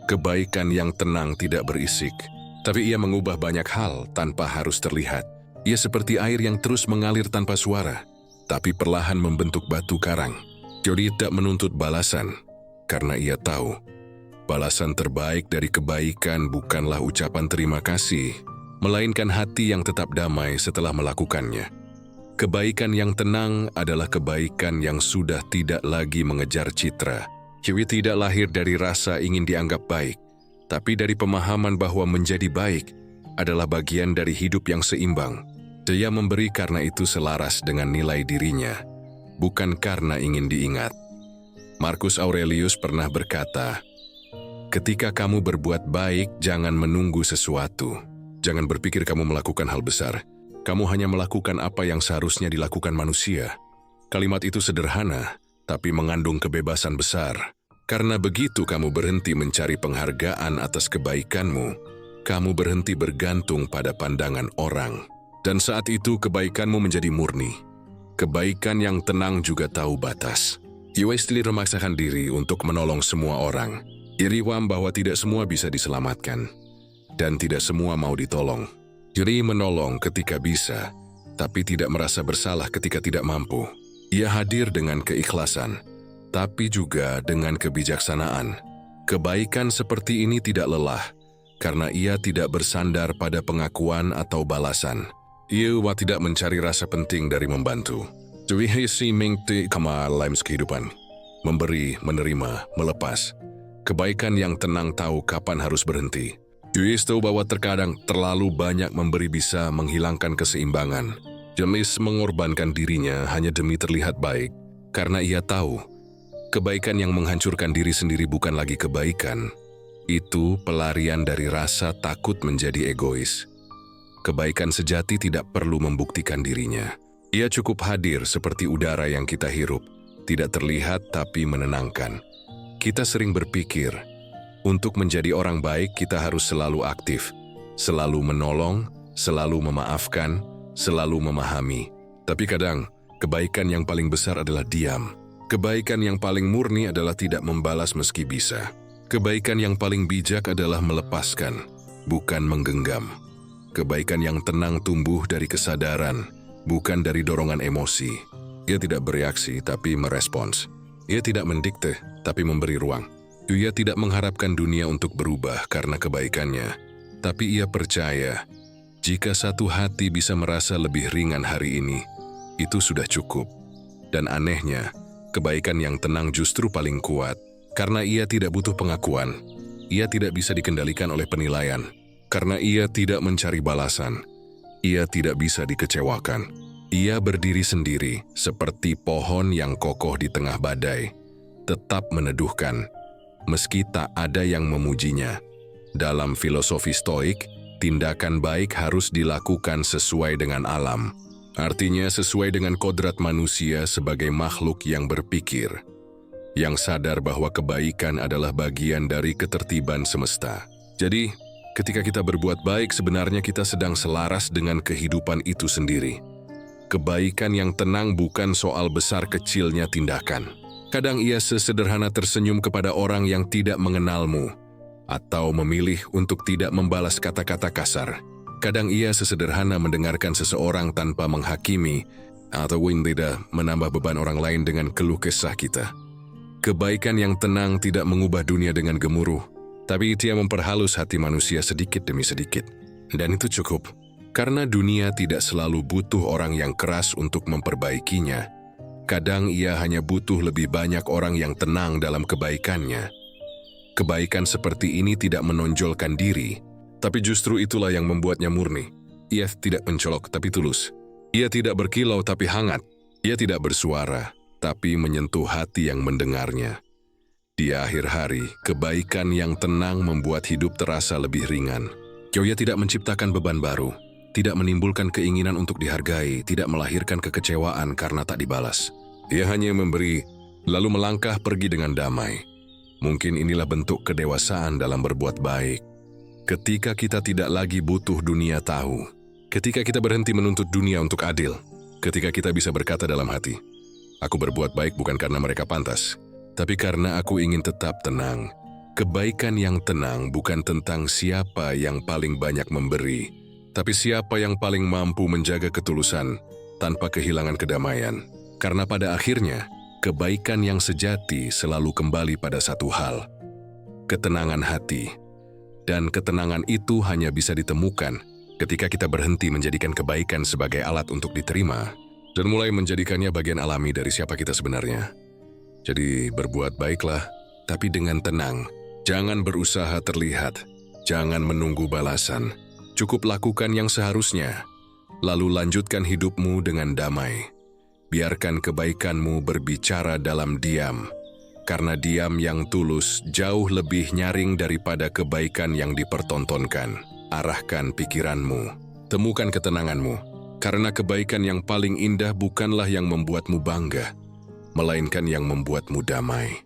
[SPEAKER 1] Kebaikan yang tenang tidak berisik, tapi ia mengubah banyak hal tanpa harus terlihat. Ia seperti air yang terus mengalir tanpa suara, tapi perlahan membentuk batu karang. Jadi tidak menuntut balasan, karena ia tahu balasan terbaik dari kebaikan bukanlah ucapan terima kasih, melainkan hati yang tetap damai setelah melakukannya. Kebaikan yang tenang adalah kebaikan yang sudah tidak lagi mengejar citra. Kiwi tidak lahir dari rasa ingin dianggap baik, tapi dari pemahaman bahwa menjadi baik adalah bagian dari hidup yang seimbang. Dia memberi karena itu selaras dengan nilai dirinya, bukan karena ingin diingat. Marcus Aurelius pernah berkata, "Ketika kamu berbuat baik, jangan menunggu sesuatu. Jangan berpikir kamu melakukan hal besar. Kamu hanya melakukan apa yang seharusnya dilakukan manusia." Kalimat itu sederhana, tapi mengandung kebebasan besar. Karena begitu kamu berhenti mencari penghargaan atas kebaikanmu, kamu berhenti bergantung pada pandangan orang. Dan saat itu kebaikanmu menjadi murni. Kebaikan yang tenang juga tahu batas. Wesley memaksakan diri untuk menolong semua orang. Iriwam bahwa tidak semua bisa diselamatkan, dan tidak semua mau ditolong. Iri menolong ketika bisa, tapi tidak merasa bersalah ketika tidak mampu. Ia hadir dengan keikhlasan, tapi juga dengan kebijaksanaan. Kebaikan seperti ini tidak lelah, karena ia tidak bersandar pada pengakuan atau balasan. Ia tidak mencari rasa penting dari membantu. Jadi si mengti kama lain kehidupan. Memberi, menerima, melepas. Kebaikan yang tenang tahu kapan harus berhenti. Yuis tahu bahwa terkadang terlalu banyak memberi bisa menghilangkan keseimbangan. James mengorbankan dirinya hanya demi terlihat baik, karena ia tahu kebaikan yang menghancurkan diri sendiri bukan lagi kebaikan. Itu pelarian dari rasa takut menjadi egois. Kebaikan sejati tidak perlu membuktikan dirinya. Ia cukup hadir seperti udara yang kita hirup, tidak terlihat tapi menenangkan. Kita sering berpikir, untuk menjadi orang baik kita harus selalu aktif, selalu menolong, selalu memaafkan, selalu memahami. Tapi kadang, kebaikan yang paling besar adalah diam. Kebaikan yang paling murni adalah tidak membalas meski bisa. Kebaikan yang paling bijak adalah melepaskan, bukan menggenggam. Kebaikan yang tenang tumbuh dari kesadaran, bukan dari dorongan emosi. Ia tidak bereaksi, tapi merespons. Ia tidak mendikte, tapi memberi ruang. Ia tidak mengharapkan dunia untuk berubah karena kebaikannya, tapi ia percaya jika satu hati bisa merasa lebih ringan hari ini, itu sudah cukup. Dan anehnya, kebaikan yang tenang justru paling kuat, karena ia tidak butuh pengakuan. Ia tidak bisa dikendalikan oleh penilaian, karena ia tidak mencari balasan. Ia tidak bisa dikecewakan. Ia berdiri sendiri, seperti pohon yang kokoh di tengah badai, tetap meneduhkan, meski tak ada yang memujinya. Dalam filosofi Stoik, tindakan baik harus dilakukan sesuai dengan alam. Artinya sesuai dengan kodrat manusia sebagai makhluk yang berpikir, yang sadar bahwa kebaikan adalah bagian dari ketertiban semesta. Jadi, ketika kita berbuat baik, sebenarnya kita sedang selaras dengan kehidupan itu sendiri. Kebaikan yang tenang bukan soal besar kecilnya tindakan. Kadang ia sesederhana tersenyum kepada orang yang tidak mengenalmu, atau memilih untuk tidak membalas kata-kata kasar. Kadang ia sesederhana mendengarkan seseorang tanpa menghakimi, atau tidak menambah beban orang lain dengan keluh kesah kita. Kebaikan yang tenang tidak mengubah dunia dengan gemuruh, tapi ia memperhalus hati manusia sedikit demi sedikit. Dan itu cukup, karena dunia tidak selalu butuh orang yang keras untuk memperbaikinya. Kadang ia hanya butuh lebih banyak orang yang tenang dalam kebaikannya. Kebaikan seperti ini tidak menonjolkan diri, tapi justru itulah yang membuatnya murni. Ia tidak mencolok tapi tulus. Ia tidak berkilau tapi hangat. Ia tidak bersuara, tapi menyentuh hati yang mendengarnya. Di akhir hari, kebaikan yang tenang membuat hidup terasa lebih ringan. Ia tidak menciptakan beban baru, tidak menimbulkan keinginan untuk dihargai, tidak melahirkan kekecewaan karena tak dibalas. Ia hanya memberi, lalu melangkah pergi dengan damai. Mungkin inilah bentuk kedewasaan dalam berbuat baik. Ketika kita tidak lagi butuh dunia tahu, ketika kita berhenti menuntut dunia untuk adil, ketika kita bisa berkata dalam hati, aku berbuat baik bukan karena mereka pantas, tapi karena aku ingin tetap tenang. Kebaikan yang tenang bukan tentang siapa yang paling banyak memberi, tapi siapa yang paling mampu menjaga ketulusan tanpa kehilangan kedamaian. Karena pada akhirnya, kebaikan yang sejati selalu kembali pada satu hal, ketenangan hati. Dan ketenangan itu hanya bisa ditemukan ketika kita berhenti menjadikan kebaikan sebagai alat untuk diterima, dan mulai menjadikannya bagian alami dari siapa kita sebenarnya. Jadi berbuat baiklah, tapi dengan tenang. Jangan berusaha terlihat, jangan menunggu balasan. Cukup lakukan yang seharusnya, lalu lanjutkan hidupmu dengan damai. Biarkan kebaikanmu berbicara dalam diam, karena diam yang tulus jauh lebih nyaring daripada kebaikan yang dipertontonkan. Arahkan pikiranmu, temukan ketenanganmu, karena kebaikan yang paling indah bukanlah yang membuatmu bangga, melainkan yang membuatmu damai.